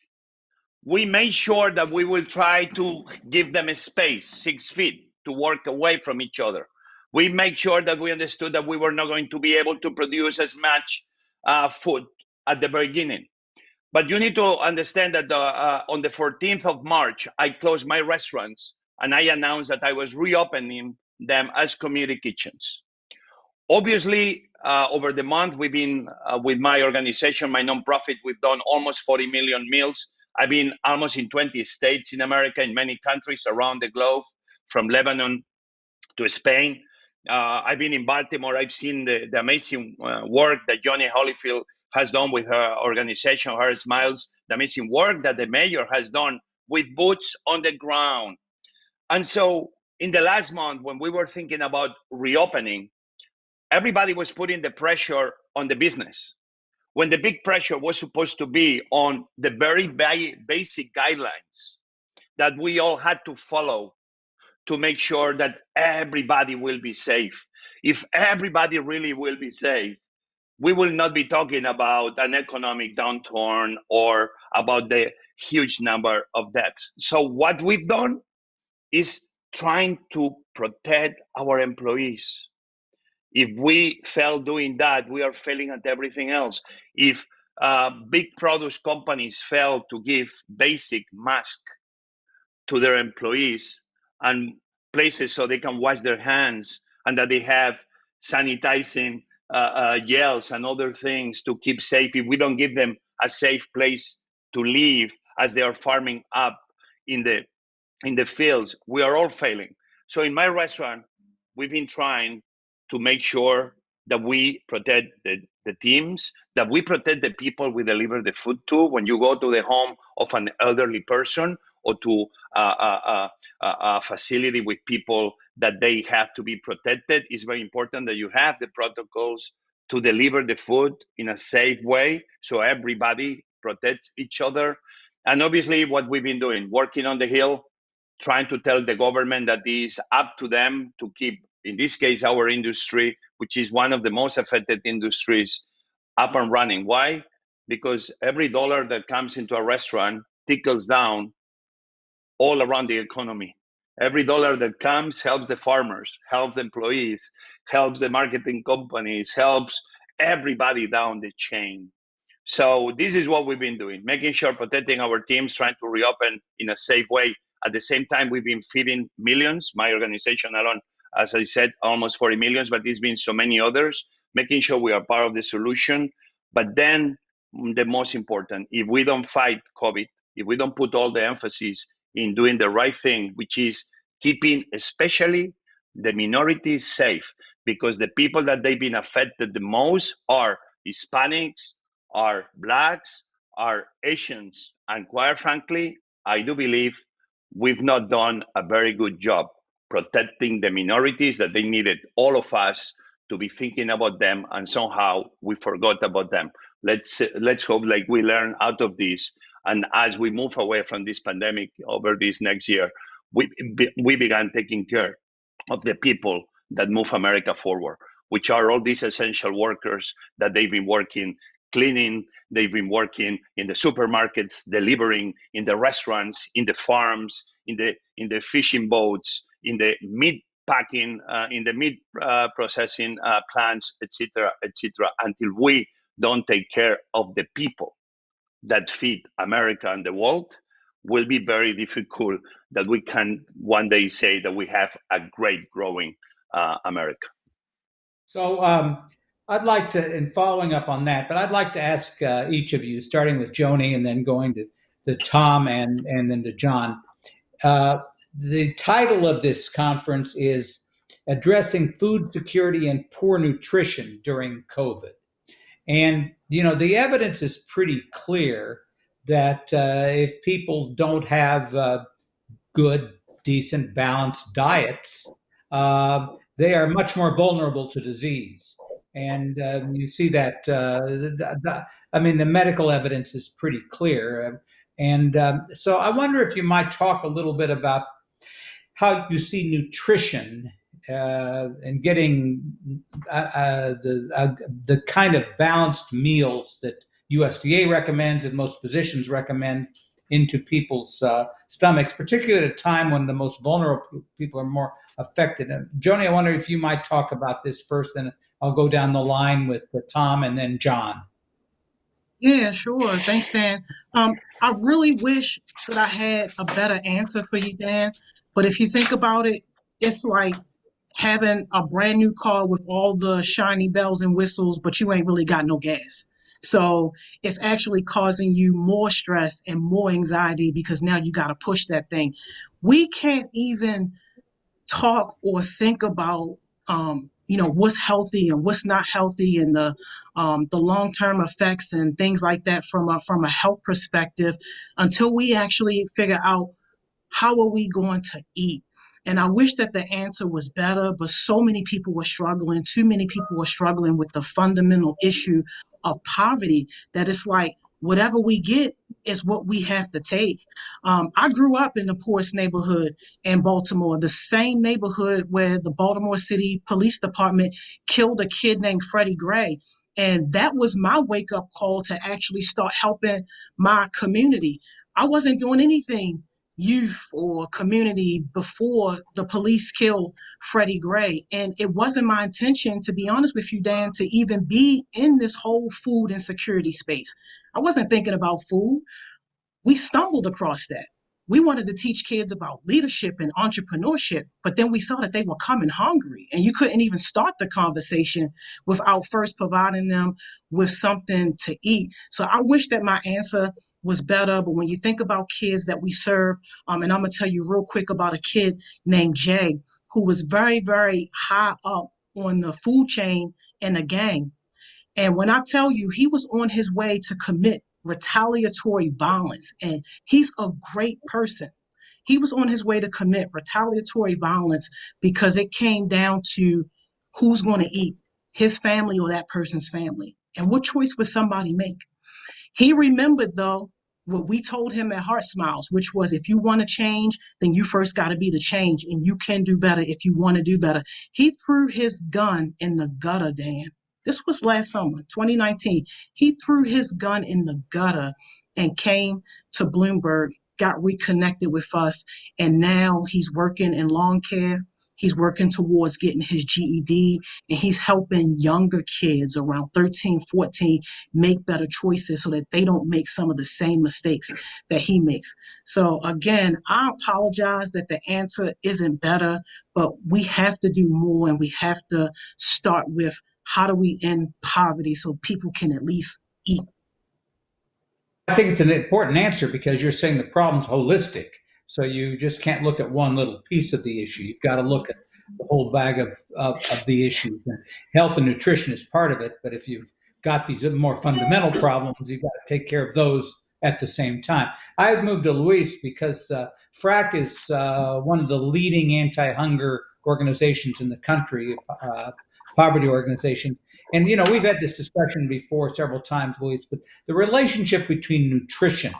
We made sure that we will try to give them a space, 6 feet, to work away from each other. We made sure that we understood that we were not going to be able to produce as much food at the beginning. But you need to understand that on the 14th of March, I closed my restaurants and I announced that I was reopening them as community kitchens. Obviously, over the month, we've been, with my organization, my nonprofit, we've done almost 40 million meals. I've been almost in 20 states in America, in many countries around the globe, from Lebanon to Spain. I've been in Baltimore. I've seen the amazing work that Johnny Holyfield has done with her organization, Her Smiles, the amazing work that the mayor has done with boots on the ground. And so in the last month, when we were thinking about reopening, everybody was putting the pressure on the business, when the big pressure was supposed to be on the very basic guidelines that we all had to follow to make sure that everybody will be safe. If everybody really will be safe, we will not be talking about an economic downturn or about the huge number of deaths. So what we've done is trying to protect our employees. If we fail doing that, we are failing at everything else. If big produce companies fail to give basic masks to their employees and places so they can wash their hands, and that they have sanitizing gels and other things to keep safe, if we don't give them a safe place to live as they are farming up in the fields, we are all failing. So in my restaurant, we've been trying to make sure that we protect the teams, that we protect the people we deliver the food to. When you go to the home of an elderly person or to a facility with people that they have to be protected. It's very important that you have the protocols to deliver the food in a safe way so everybody protects each other. And obviously, what we've been doing, working on the Hill, trying to tell the government that it is up to them to keep, in this case, our industry, which is one of the most affected industries, up and running. Why? Because every dollar that comes into a restaurant trickles down all around the economy. Every dollar that comes helps the farmers, helps the employees, helps the marketing companies, helps everybody down the chain. So this is what we've been doing, making sure protecting our teams, trying to reopen in a safe way. At the same time, we've been feeding millions. My organization alone, as I said, almost 40 millions, but there's been so many others, making sure we are part of the solution. But then the most important, if we don't fight COVID, if we don't put all the emphasis in doing the right thing, which is keeping especially the minorities safe, because the people that they've been affected the most are Hispanics, are Blacks, are Asians. And quite frankly, I do believe we've not done a very good job protecting the minorities that they needed all of us to be thinking about them, and somehow we forgot about them. Let's hope like we learn out of this, and as we move away from this pandemic over this next year, we began taking care of the people that move America forward, which are all these essential workers that they've been working cleaning, they've been working in the supermarkets, delivering in the restaurants, in the farms, in the fishing boats, in the meat packing, in the meat processing plants, etc., until we don't take care of the people that feed America and the world, will be very difficult that we can one day say that we have a great growing America. So I'd like to, in following up on that, but I'd like to ask each of you, starting with Joni and then going to Tom and then to John. The title of this conference is Addressing Food Security and Poor Nutrition During COVID. And, you know, the evidence is pretty clear that if people don't have good, decent, balanced diets, they are much more vulnerable to disease. And you see that, I mean, the medical evidence is pretty clear. So I wonder if you might talk a little bit about how you see nutrition and getting the kind of balanced meals that USDA recommends and most physicians recommend into people's stomachs, particularly at a time when the most vulnerable people are more affected. And Joni, I wonder if you might talk about this first, and I'll go down the line with Tom and then John. Yeah, sure. Thanks, Dan. I really wish that I had a better answer for you, Dan. But if you think about it, it's like having a brand new car with all the shiny bells and whistles, but you ain't really got no gas. So it's actually causing you more stress and more anxiety because now you got to push that thing. We can't even talk or think about what's healthy and what's not healthy, and the long-term effects and things like that from a health perspective until we actually figure out how are we going to eat. And I wish that the answer was better, but so many people were struggling. Too many people were struggling with the fundamental issue of poverty, that it's like whatever we get is what we have to take. I grew up in the poorest neighborhood in Baltimore, the same neighborhood where the Baltimore City Police Department killed a kid named Freddie Gray. And that was my wake-up call to actually start helping my community. I wasn't doing anything youth or community before the police killed Freddie Gray. And it wasn't my intention, to be honest with you, Dan, to even be in this whole food insecurity space. I wasn't thinking about food. We stumbled across that. We wanted to teach kids about leadership and entrepreneurship, but then we saw that they were coming hungry, and you couldn't even start the conversation without first providing them with something to eat. So I wish that my answer was better, but when you think about kids that we serve, and I'm gonna tell you real quick about a kid named Jay, who was very, very high up on the food chain in a gang. And when I tell you, he was on his way to commit retaliatory violence, and he's a great person. He was on his way to commit retaliatory violence because it came down to who's going to eat, his family or that person's family. And what choice would somebody make? He remembered, though, what we told him at Heart Smiles, which was if you want to change, then you first got to be the change, and you can do better if you want to do better. He threw his gun in the gutter, Dan. This was last summer, 2019. He threw his gun in the gutter and came to Bloomberg, got reconnected with us, and now he's working in lawn care. He's working towards getting his GED, and he's helping younger kids around 13, 14 make better choices so that they don't make some of the same mistakes that he makes. So again, I apologize that the answer isn't better, but we have to do more, and we have to start with how do we end poverty so people can at least eat. I think it's an important answer because you're saying the problem's holistic. So you just can't look at one little piece of the issue. You've got to look at the whole bag of the issues. And health and nutrition is part of it. But if you've got these more fundamental problems, you've got to take care of those at the same time. I've moved to Luis because FRAC is one of the leading anti-hunger organizations in the country, poverty organization. And, you know, we've had this discussion before several times, Luis, but the relationship between nutrition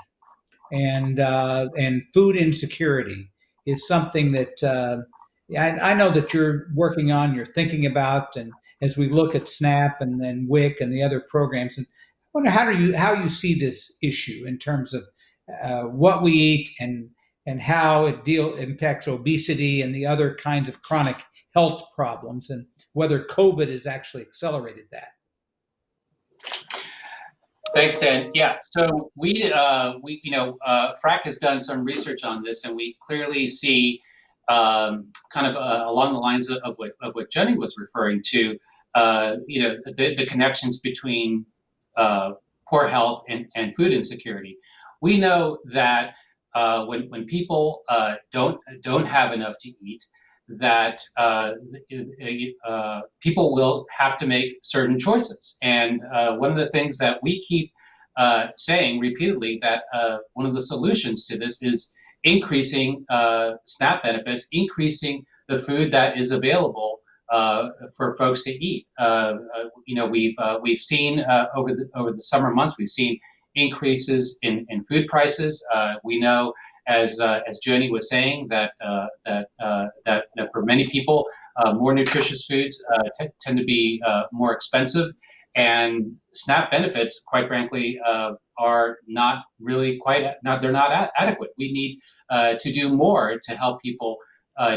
and food insecurity is something that I know that you're working on, you're thinking about, and as we look at SNAP and then WIC and the other programs, and I wonder how you see this issue in terms of what we eat and how it impacts obesity and the other kinds of chronic health problems, and whether COVID has actually accelerated that. Thanks, Dan. Yeah, so we FRAC has done some research on this, and we clearly see kind of along the lines of what Jenny was referring to, the connections between poor health and food insecurity. We know that when people don't have enough to eat, that people will have to make certain choices. And one of the things that we keep saying repeatedly, that one of the solutions to this is increasing SNAP benefits, increasing the food that is available for folks to eat. We've seen over the summer months, we've seen increases in food prices. We know, as Joni was saying, that for many people, more nutritious foods tend to be more expensive, and SNAP benefits, quite frankly, are not really they're not adequate. We need to do more to help people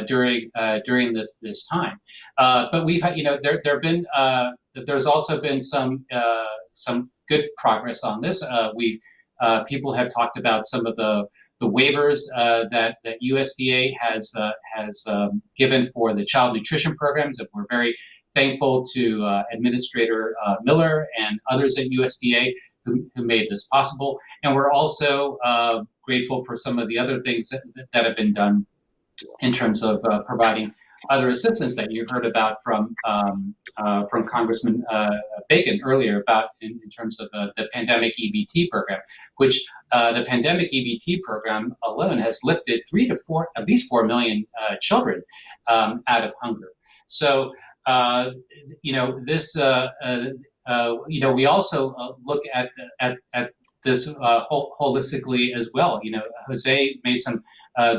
during this time. But we've had, there's also been some good progress on this. People have talked about some of the waivers that USDA has given for the child nutrition programs, and we're very thankful to Administrator Miller and others at USDA who made this possible. And we're also grateful for some of the other things that have been done in terms of providing other assistance that you heard about from Congressman Bacon earlier, about in terms of the pandemic EBT program, which the pandemic EBT program alone has lifted at least 4 million children out of hunger. So this we also look at this holistically as well. Jose made some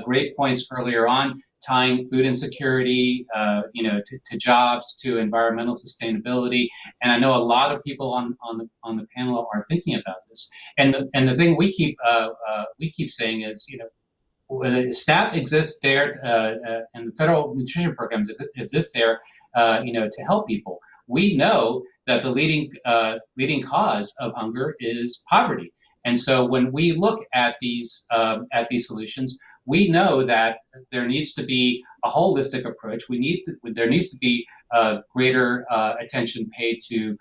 great points earlier on, tying food insecurity, to jobs, to environmental sustainability, and I know a lot of people on the panel are thinking about this. And the thing we keep saying is, SNAP exists there, and the federal nutrition programs exist there, to help people. We know that the leading cause of hunger is poverty, and so when we look at these solutions, we know that there needs to be a holistic approach. There needs to be greater attention paid to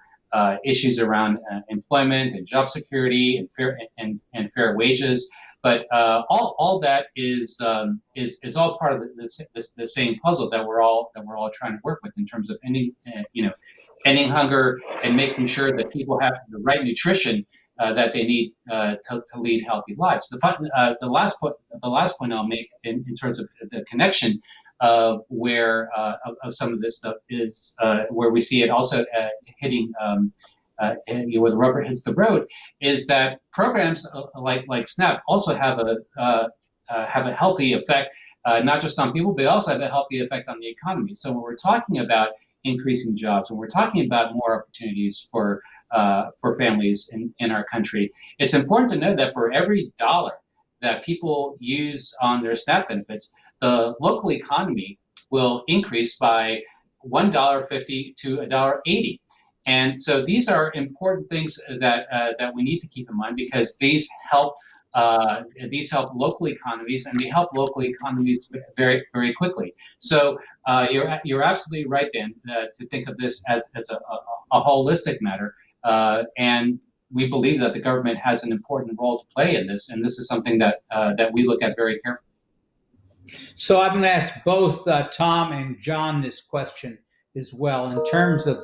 issues around employment and job security and fair wages. But all that is all part of the same puzzle that we're all trying to work with in terms of ending hunger and making sure that people have the right nutrition that they need to lead healthy lives. The last point I'll make in terms of the connection of where of some of this stuff is where we see it also hitting where the rubber hits the road, is that programs like SNAP also have a healthy effect, not just on people, but also have a healthy effect on the economy. So when we're talking about increasing jobs, when we're talking about more opportunities for families in our country, it's important to know that for every dollar that people use on their SNAP benefits, the local economy will increase by $1.50 to $1.80. And so these are important things that we need to keep in mind, because these help local economies, and they help local economies very, very quickly. So you're absolutely right, Dan, to think of this as a holistic matter, and we believe that the government has an important role to play in this, and this is something that we look at very carefully. So I'm going to ask both Tom and John this question as well, in terms of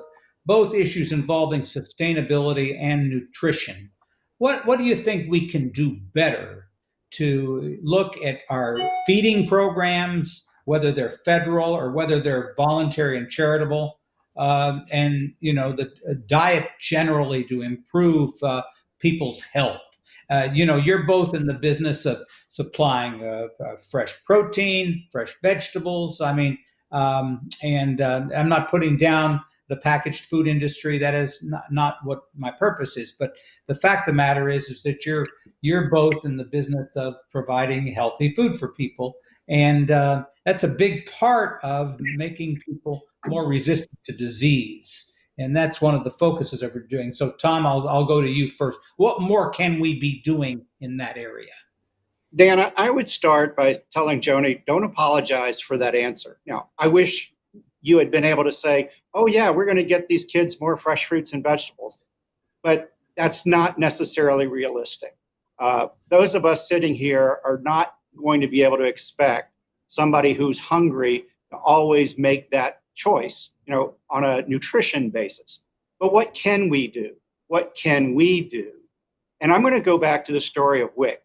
both issues involving sustainability and nutrition. What do you think we can do better to look at our feeding programs, whether they're federal or whether they're voluntary and charitable, and the diet generally, to improve people's health? You're both in the business of supplying fresh protein, fresh vegetables. I mean, and I'm not putting down the packaged food industry. That is not what my purpose is. But the fact of the matter is that you're both in the business of providing healthy food for people, and that's a big part of making people more resistant to disease. And that's one of the focuses of what we're doing. So, Tom, I'll go to you first. What more can we be doing in that area? Dan, I would start by telling Joni, don't apologize for that answer. Now, I wish you had been able to say, oh, yeah, we're going to get these kids more fresh fruits and vegetables. But that's not necessarily realistic. Those of us sitting here are not going to be able to expect somebody who's hungry to always make that choice, on a nutrition basis. But what can we do? What can we do? And I'm going to go back to the story of WIC,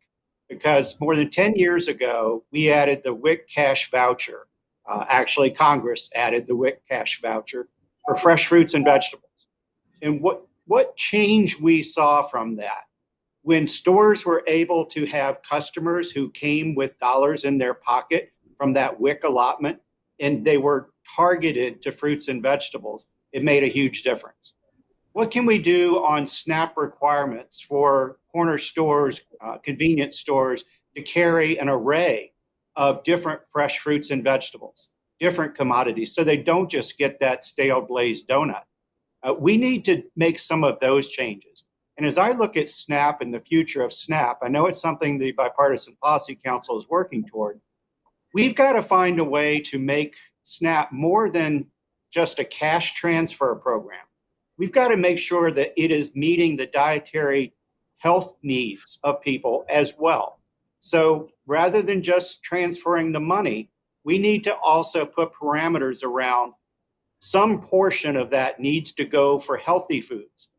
because more than 10 years ago, we added the WIC cash voucher. Actually, Congress added the WIC cash voucher for fresh fruits and vegetables. And what change we saw from that, when stores were able to have customers who came with dollars in their pocket from that WIC allotment, and they were targeted to fruits and vegetables, it made a huge difference. What can we do on SNAP requirements for corner stores, convenience stores, to carry an array of different fresh fruits and vegetables, different commodities, so they don't just get that stale glazed donut? We need to make some of those changes. And as I look at SNAP and the future of SNAP, I know it's something the Bipartisan Policy Council is working toward. We've got to find a way to make SNAP more than just a cash transfer program. We've got to make sure that it is meeting the dietary health needs of people as well. So rather than just transferring the money, we need to also put parameters around some portion of that needs to go for healthy foods.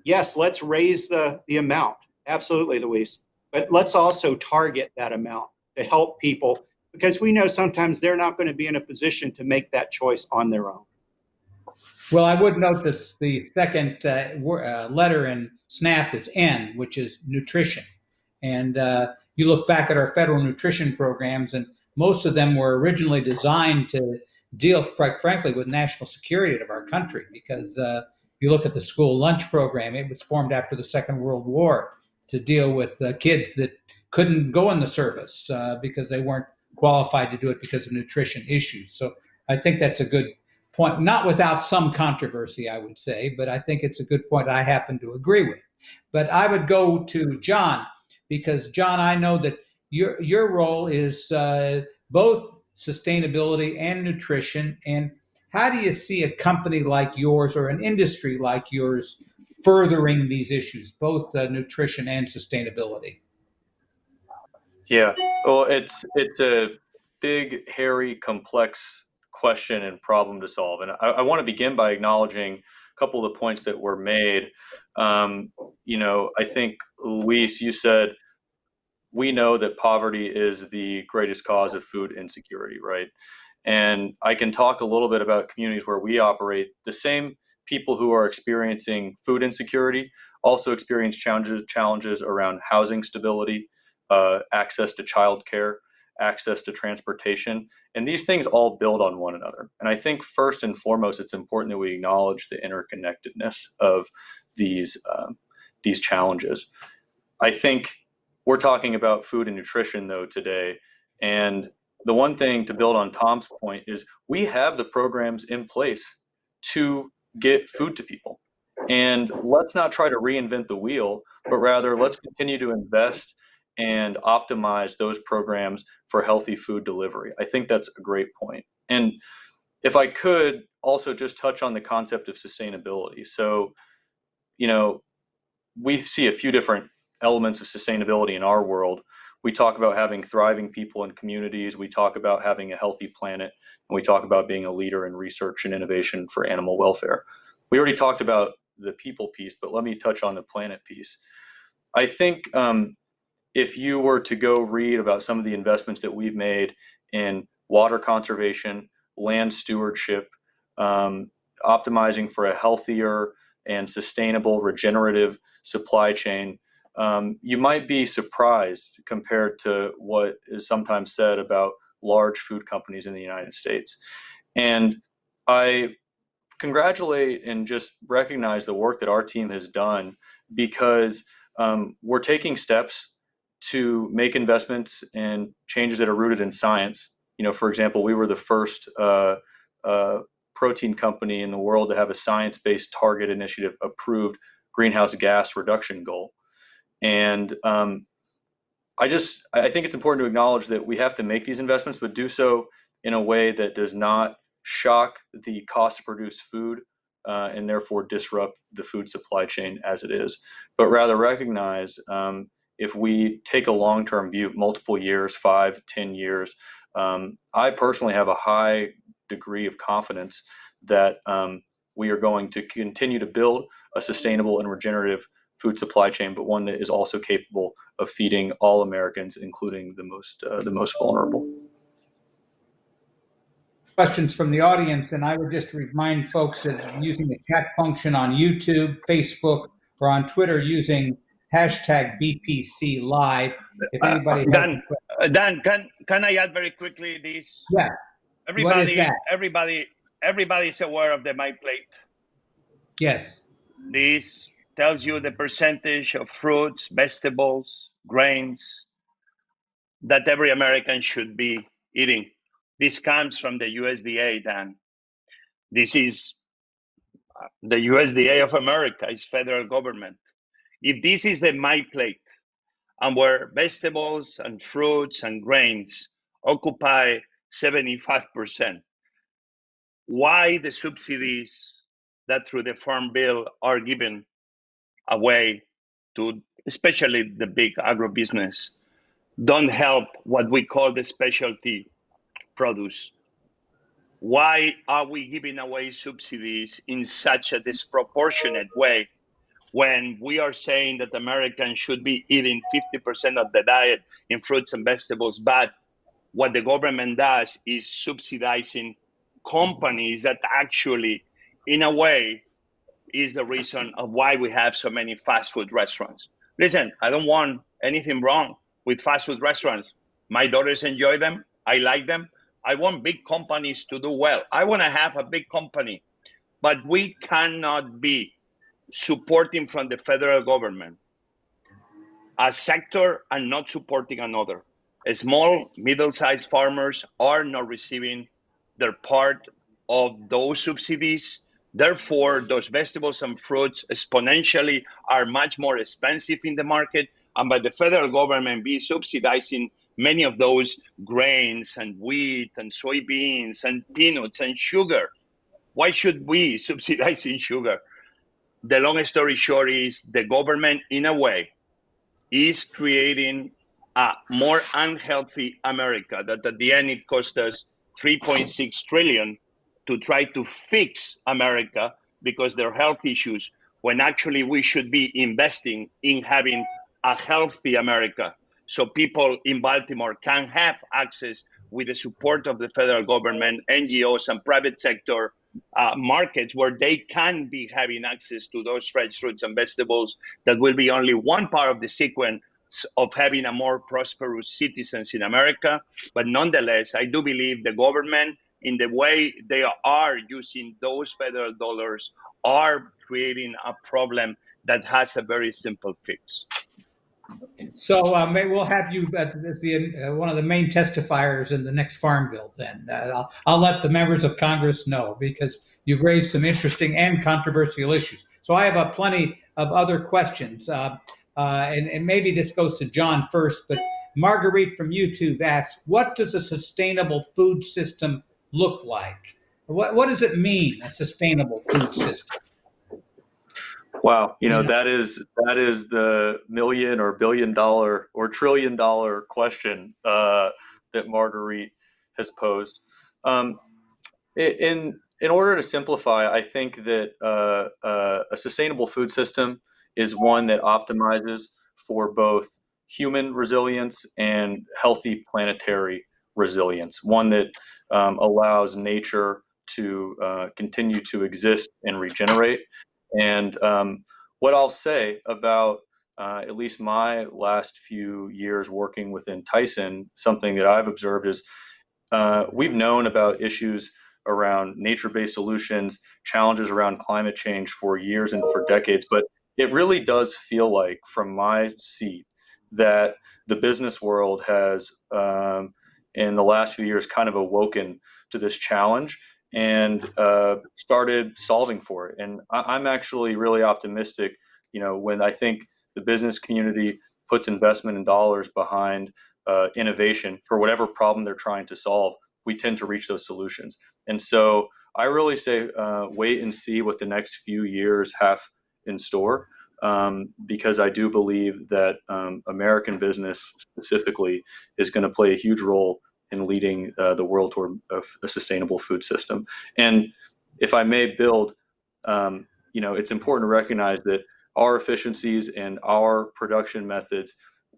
Yes, let's raise the amount. Absolutely, Luis. But let's also target that amount to help people, because we know sometimes they're not going to be in a position to make that choice on their own. Well, I would note that the second letter in SNAP is N, which is nutrition. And you look back at our federal nutrition programs, and most of them were originally designed to deal, quite frankly, with national security of our country. Because you look at the school lunch program, it was formed after the Second World War to deal with kids that couldn't go in the service because they weren't qualified to do it because of nutrition issues. So I think that's a good point, not without some controversy, I would say, but I think it's a good point I happen to agree with. But I would go to John, because John, I know that your role is both sustainability and nutrition. And how do you see a company like yours or an industry like yours furthering these issues, both nutrition and sustainability? Yeah, well, it's a big, hairy, complex question and problem to solve. And I want to begin by acknowledging a couple of the points that were made. I think, Luis, you said, we know that poverty is the greatest cause of food insecurity, right? And I can talk a little bit about communities where we operate. The same people who are experiencing food insecurity also experience challenges around housing stability, access to childcare, access to transportation. And these things all build on one another. And I think first and foremost, it's important that we acknowledge the interconnectedness of these challenges. I think we're talking about food and nutrition, though, today. And the one thing to build on Tom's point is we have the programs in place to get food to people. And let's not try to reinvent the wheel, but rather let's continue to invest and optimize those programs for healthy food delivery. I think that's a great point. And if I could also just touch on the concept of sustainability. So, we see a few different elements of sustainability in our world. We talk about having thriving people and communities. We talk about having a healthy planet. And we talk about being a leader in research and innovation for animal welfare. We already talked about the people piece, but let me touch on the planet piece. I think if you were to go read about some of the investments that we've made in water conservation, land stewardship, optimizing for a healthier and sustainable regenerative supply chain, you might be surprised compared to what is sometimes said about large food companies in the United States. And I congratulate and just recognize the work that our team has done, because we're taking steps to make investments and changes that are rooted in science. For example, we were the first protein company in the world to have a science-based target initiative approved greenhouse gas reduction goal. And I think it's important to acknowledge that we have to make these investments, but do so in a way that does not shock the cost to produce food and therefore disrupt the food supply chain as it is, but rather recognize if we take a long-term view, multiple years, 5, 10 years, I personally have a high degree of confidence that we are going to continue to build a sustainable and regenerative food supply chain, but one that is also capable of feeding all Americans, including the most vulnerable. Questions from the audience, and I would just remind folks that using the chat function on YouTube, Facebook, or on Twitter using hashtag BPC Live. If anybody Dan, can I add very quickly this? Yeah. What is that? Everybody is aware of the My Plate. Yes. This tells you the percentage of fruits, vegetables, grains that every American should be eating. This comes from the USDA, Dan. This is the USDA of America, it's federal government. If this is the My Plate, and where vegetables and fruits and grains occupy 75%, why the subsidies that through the Farm Bill are given away to especially the big agribusiness don't help what we call the specialty produce? Why are we giving away subsidies in such a disproportionate way when we are saying that Americans should be eating 50% of the diet in fruits and vegetables, but what the government does is subsidizing companies that actually, in a way, is the reason of why we have so many fast food restaurants. Listen, I don't want anything wrong with fast food restaurants. My daughters enjoy them. I like them. I want big companies to do well. I want to have a big company, but we cannot be supporting from the federal government a sector and not supporting another. Small, middle-sized farmers are not receiving their part of those subsidies. Therefore, those vegetables and fruits exponentially are much more expensive in the market. And by the federal government be subsidizing many of those grains and wheat and soybeans and peanuts and sugar. Why should we subsidize in sugar? The long story short is the government, in a way, is creating a more unhealthy America, that at the end it cost us $3.6 trillion to try to fix America, because they're health issues, when actually we should be investing in having a healthy America, so people in Baltimore can have access with the support of the federal government, NGOs, and private sector markets, where they can be having access to those fresh fruits and vegetables that will be only one part of the sequence of having a more prosperous citizens in America. But nonetheless, I do believe the government, in the way they are using those federal dollars, are creating a problem that has a very simple fix. So maybe we'll have you as one of the main testifiers in the next Farm Bill. Then I'll let the members of Congress know, because you've raised some interesting and controversial issues. So I have plenty of other questions, and maybe this goes to John first. But Marguerite from YouTube asks, "What does a sustainable food system look like? What does it mean, a sustainable food system?" Wow, that is the $1 million or $1 billion or $1 trillion question that Marguerite has posed. In order to simplify, I think that a sustainable food system is one that optimizes for both human resilience and healthy planetary resilience. One that allows nature to continue to exist and regenerate. And what I'll say about at least my last few years working within Tyson, something that I've observed is we've known about issues around nature-based solutions, challenges around climate change for years and for decades. But it really does feel like, from my seat, that the business world has, in the last few years, kind of awoken to this challenge and started solving for it. And I'm actually really optimistic, when I think the business community puts investment in dollars behind innovation for whatever problem they're trying to solve, we tend to reach those solutions. And so I really say wait and see what the next few years have in store, because I do believe that American business specifically is going to play a huge role in leading the world toward a sustainable food system. And if I may build, it's important to recognize that our efficiencies and our production methods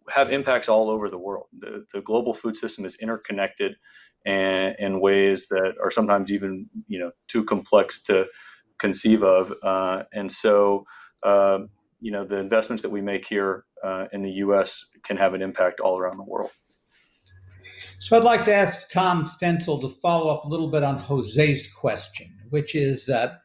have impacts all over the world. The global food system is interconnected in ways that are sometimes even, too complex to conceive of. And so, the investments that we make here in the U.S. can have an impact all around the world. So I'd like to ask Tom Stenzel to follow up a little bit on Jose's question, which is, I've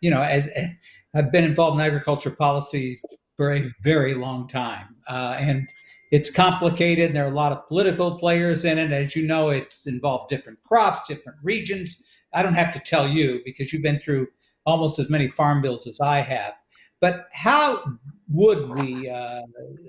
been involved in agriculture policy for a very long time, and it's complicated. And there are a lot of political players in it. As you know, it's involved different crops, different regions. I don't have to tell you, because you've been through almost as many farm bills as I have. But how would we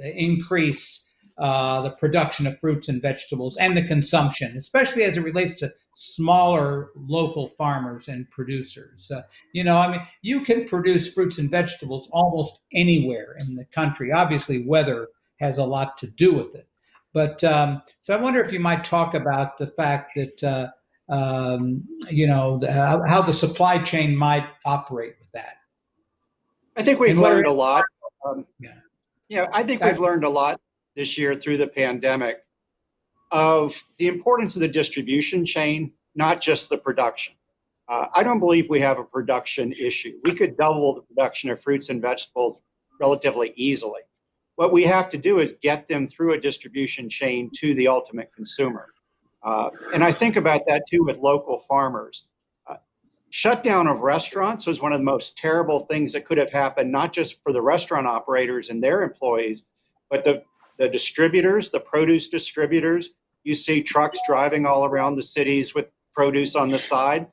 increase the production of fruits and vegetables and the consumption, especially as it relates to smaller local farmers and producers? You can produce fruits and vegetables almost anywhere in the country. Obviously, weather has a lot to do with it. But so I wonder if you might talk about the fact that, how the supply chain might operate with that. I think we've learned a lot. I think we've I've learned a lot this year through the pandemic of the importance of the distribution chain, not just the production. I don't believe we have a production issue. We could double the production of fruits and vegetables relatively easily. What we have to do is get them through a distribution chain to the ultimate consumer. And I think about that too with local farmers. Shutdown of restaurants was one of the most terrible things that could have happened, not just for the restaurant operators and their employees, but the distributors, the produce distributors. You see trucks driving all around the cities with produce on the side.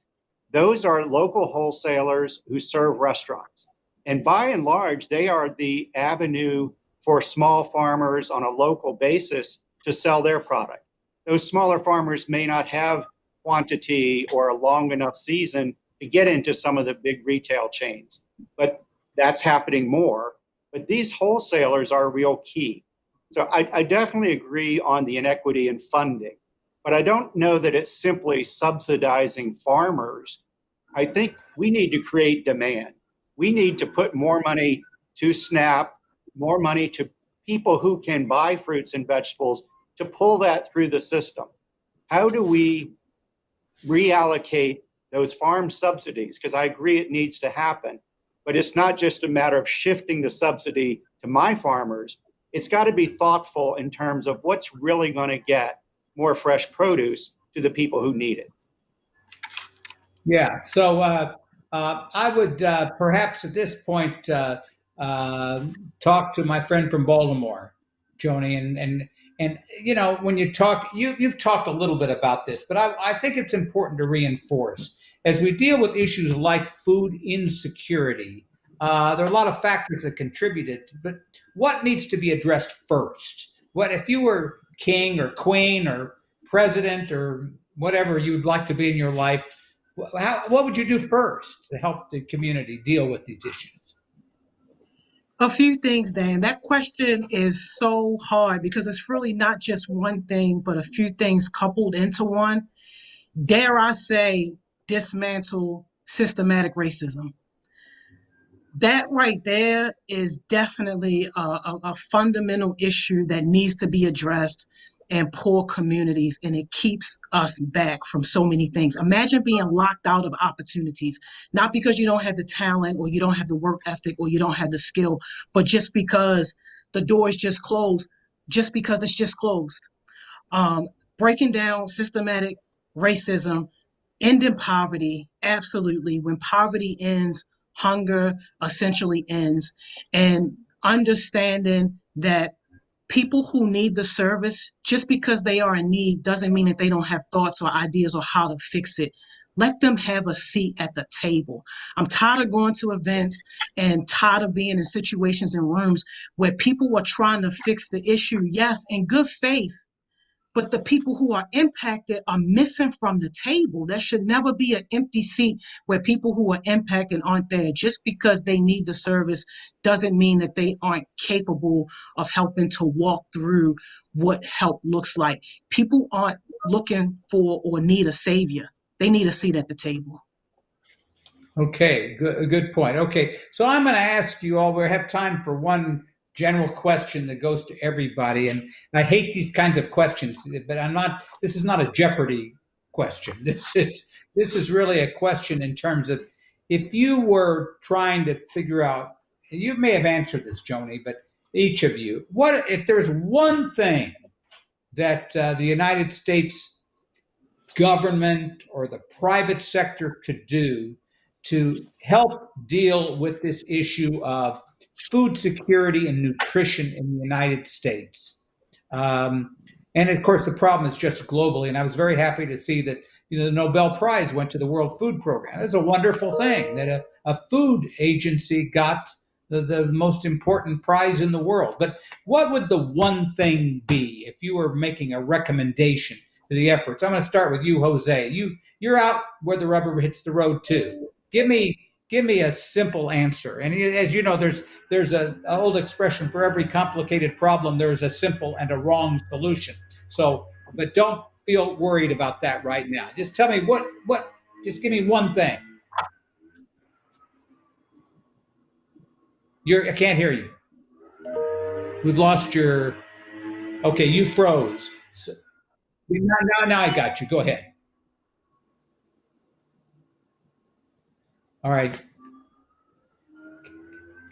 Those are local wholesalers who serve restaurants. And by and large, they are the avenue for small farmers on a local basis to sell their product. Those smaller farmers may not have quantity or a long enough season to get into some of the big retail chains, but that's happening more. But these wholesalers are real key. So I definitely agree on the inequity in funding, but I don't know that it's simply subsidizing farmers. I think we need to create demand. We need to put more money to SNAP, more money to people who can buy fruits and vegetables to pull that through the system. How do we reallocate those farm subsidies? Because I agree it needs to happen, but it's not just a matter of shifting the subsidy to my farmers. It's got to be thoughtful in terms of what's really going to get more fresh produce to the people who need it. Yeah. So I would perhaps at this point talk to my friend from Baltimore, Joni, and you know, when you talk, you've talked a little bit about this, but I think it's important to reinforce as we deal with issues like food insecurity. There are a lot of factors that contributed, but what needs to be addressed first? What if you were king or queen or president or whatever you'd like to be in your life? What would you do first to help the community deal with these issues? A few things, Dan. That question is so hard because it's really not just one thing, but a few things coupled into one. Dare I say, dismantle systematic racism. That right there is definitely a fundamental issue that needs to be addressed in poor communities, and it keeps us back from so many things. Imagine being locked out of opportunities, not because you don't have the talent or you don't have the work ethic or you don't have the skill, but just because the door is just closed, just because it's just closed. Breaking down systematic racism, ending poverty, absolutely. When poverty ends, hunger essentially ends, and understanding that people who need the service, just because they are in need doesn't mean that they don't have thoughts or ideas on how to fix it. Let them have a seat at the table. I'm tired of going to events and tired of being in situations and rooms where people are trying to fix the issue, yes, in good faith, but the people who are impacted are missing from the table. There should never be an empty seat where people who are impacted aren't there. Just because they need the service doesn't mean that they aren't capable of helping to walk through what help looks like. People aren't looking for or need a savior. They need a seat at the table. Okay, good point. Okay, so I'm going to ask you all, we have time for one general question that goes to everybody. And I hate these kinds of questions, but this is not a Jeopardy question. This is really a question in terms of if you were trying to figure out, you may have answered this, Joni, but each of you, what if there's one thing that the United States government or the private sector could do to help deal with this issue of food security and nutrition in the United States? And of course, the problem is just globally. And I was very happy to see that the Nobel Prize went to the World Food Program. It's a wonderful thing that a food agency got the most important prize in the world. But what would the one thing be if you were making a recommendation to the efforts? I'm going to start with you, Jose. You're out where the rubber hits the road too. Give me a simple answer. And as you know, there's an old expression: for every complicated problem, there's a simple and a wrong solution. So, but don't feel worried about that right now. Just tell me just give me one thing. I can't hear you. We've lost your, okay, you froze. So, now I got you. Go ahead. All right.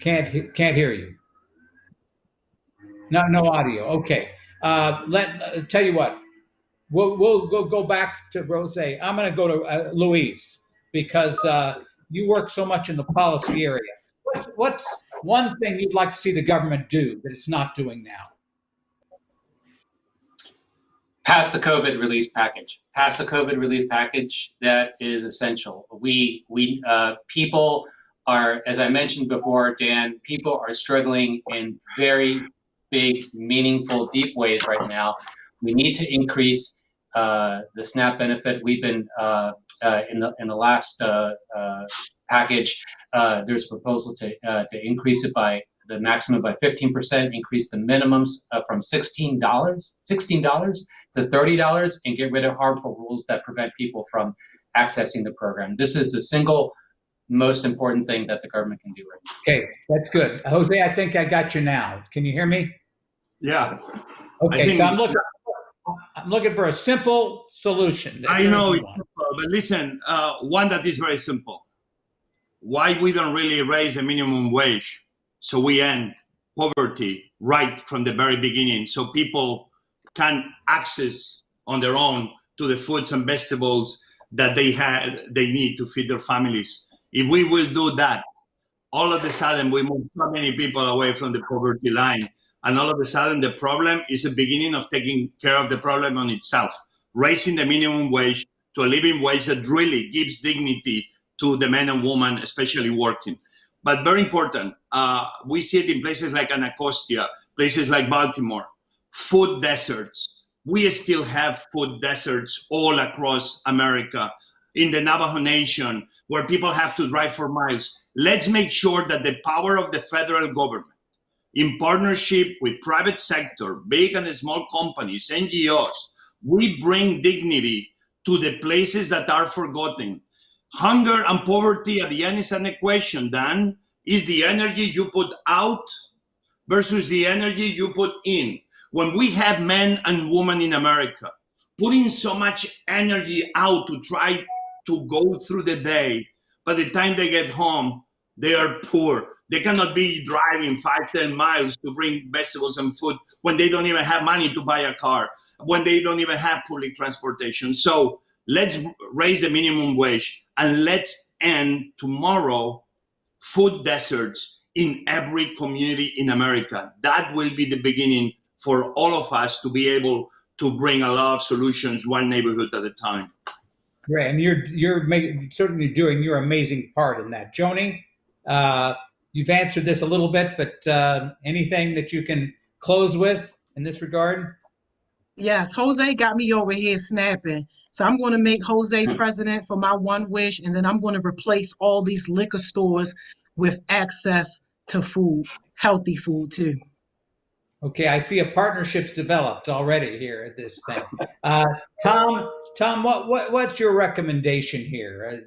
Can't hear you. No audio. Okay. Tell you what. We'll go back to Rose. I'm going to go to Louise because you work so much in the policy area. What's one thing you'd like to see the government do that it's not doing now? Pass the COVID relief package. Pass the COVID relief package. That is essential. People are, as I mentioned before, Dan, people are struggling in very big, meaningful, deep ways right now. We need to increase the SNAP benefit. We've been in the last package. There's a proposal to increase it by the maximum by 15%, increase the minimums from $16 to $30, and get rid of harmful rules that prevent people from accessing the program. This is the single most important thing that the government can do right now. Okay, that's good. Jose, I think I got you now. Can you hear me? Yeah. Okay, so I'm looking for a simple solution. I There know isn't it's one. simple, but listen, one that is very simple. Why we don't really raise the minimum wage so we end poverty right from the very beginning, so people can access on their own to the foods and vegetables that they need to feed their families. If we will do that, all of a sudden we move so many people away from the poverty line. And all of a sudden the problem is the beginning of taking care of the problem on itself, raising the minimum wage to a living wage that really gives dignity to the men and women, especially working. But very important, we see it in places like Anacostia, places like Baltimore, food deserts. We still have food deserts all across America, in the Navajo Nation, where people have to drive for miles. Let's make sure that the power of the federal government, in partnership with private sector, big and small companies, NGOs, we bring dignity to the places that are forgotten. Hunger and poverty at the end is an equation, Dan. Is the energy you put out versus the energy you put in. When we have men and women in America putting so much energy out to try to go through the day, by the time they get home, they are poor. They cannot be driving 5-10 miles to bring vegetables and food when they don't even have money to buy a car, when they don't even have public transportation. So let's raise the minimum wage and let's end tomorrow food deserts in every community in America. That will be the beginning for all of us to be able to bring a lot of solutions, one neighborhood at a time. Great, and you're certainly doing your amazing part in that. Joni, you've answered this a little bit, but anything that you can close with in this regard? Yes, Jose got me over here snapping. So I'm going to make Jose president for my one wish, and then I'm going to replace all these liquor stores with access to food, healthy food too. Okay, I see a partnership's developed already here at this thing. Tom, what's your recommendation here?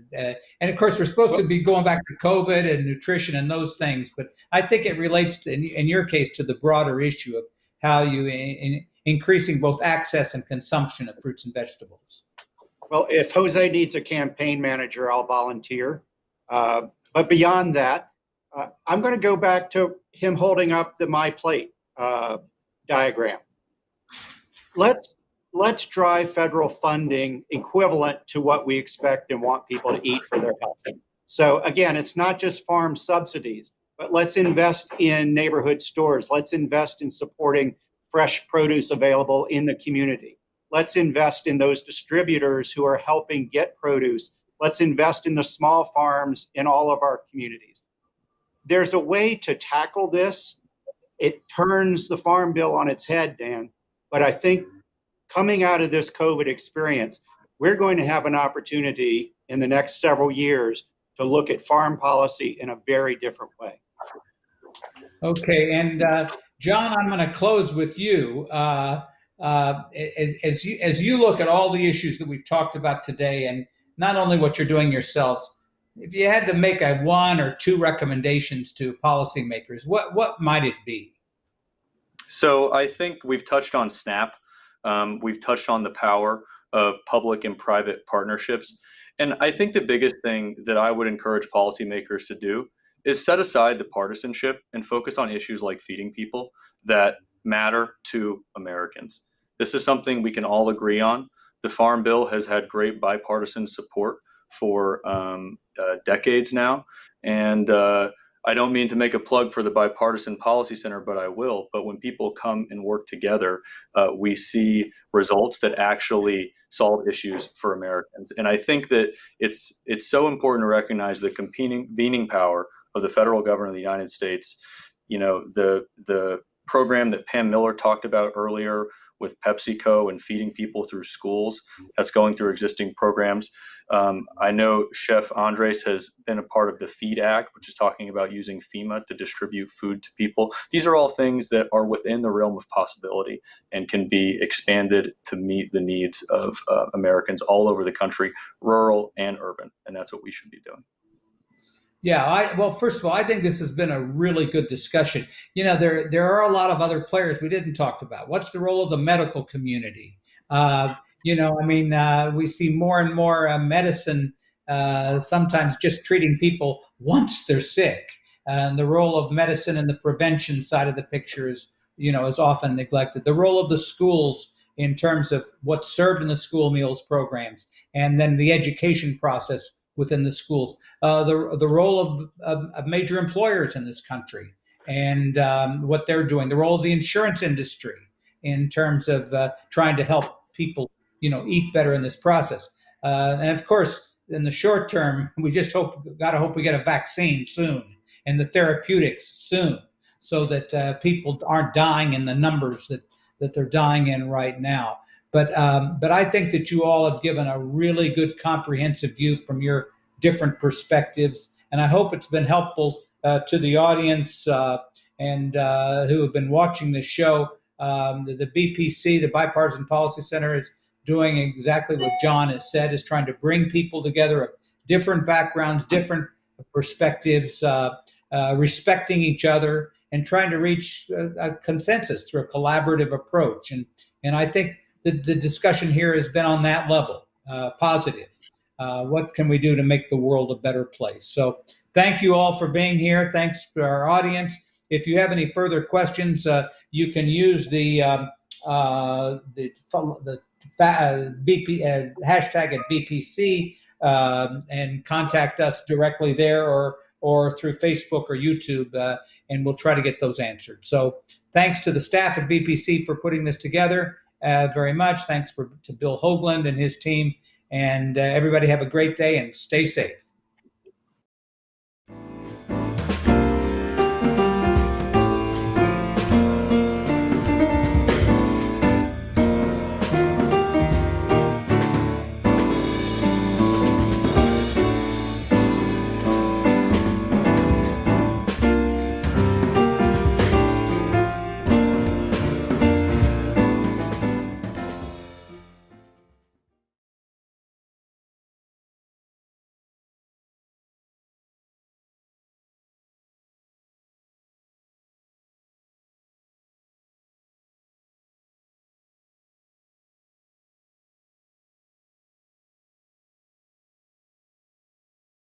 And of course, we're supposed to be going back to COVID and nutrition and those things, but I think it relates to, in your case, to the broader issue of how you increasing both access and consumption of fruits and vegetables. Well, if Jose needs a campaign manager, I'll volunteer. But beyond that, I'm going to go back to him holding up the My Plate diagram. Let's drive federal funding equivalent to what we expect and want people to eat for their health. So again, it's not just farm subsidies, but let's invest in neighborhood stores. Let's invest in supporting fresh produce available in the community. Let's invest in those distributors who are helping get produce. Let's invest in the small farms in all of our communities. There's a way to tackle this. It turns the Farm Bill on its head, Dan, but I think coming out of this COVID experience, we're going to have an opportunity in the next several years to look at farm policy in a very different way. Okay, and John, I'm going to close with you. As you look at all the issues that we've talked about today, and not only what you're doing yourselves, if you had to make a one or two recommendations to policymakers, what might it be? So I think we've touched on SNAP. We've touched on the power of public and private partnerships. And I think the biggest thing that I would encourage policymakers to do is set aside the partisanship and focus on issues like feeding people that matter to Americans. This is something we can all agree on. The Farm Bill has had great bipartisan support for decades now. And I don't mean to make a plug for the Bipartisan Policy Center, but I will. But when people come and work together, we see results that actually solve issues for Americans. And I think that it's so important to recognize the convening power of the federal government of the United States. You know, the program that Pam Miller talked about earlier with PepsiCo and feeding people through schools, that's going through existing programs. I know Chef Andres has been a part of the FEED Act, which is talking about using FEMA to distribute food to people. These are all things that are within the realm of possibility and can be expanded to meet the needs of Americans all over the country, rural and urban. And that's what we should be doing. Yeah, well, first of all, I think this has been a really good discussion. There are a lot of other players we didn't talk about. What's the role of the medical community? We see more and more medicine sometimes just treating people once they're sick, and the role of medicine in the prevention side of the picture is often neglected. The role of the schools in terms of what's served in the school meals programs, and then the education process within the schools, the role of major employers in this country and what they're doing, the role of the insurance industry in terms of trying to help people, eat better in this process. And of course, in the short term, we just gotta hope we get a vaccine soon and the therapeutics soon, so that people aren't dying in the numbers that they're dying in right now. But I think that you all have given a really good comprehensive view from your different perspectives, and I hope it's been helpful to the audience and who have been watching this show. The BPC, the Bipartisan Policy Center, is doing exactly what John has said, is trying to bring people together of different backgrounds, different perspectives, respecting each other, and trying to reach a consensus through a collaborative approach. And I think the discussion here has been on that level, positive. What can we do to make the world a better place? So thank you all for being here. Thanks to our audience. If you have any further questions, you can use the hashtag at BPC and contact us directly there, or through Facebook or YouTube, and we'll try to get those answered. So thanks to the staff at BPC for putting this together very much. Thanks to Bill Hoagland and his team. And everybody have a great day and stay safe.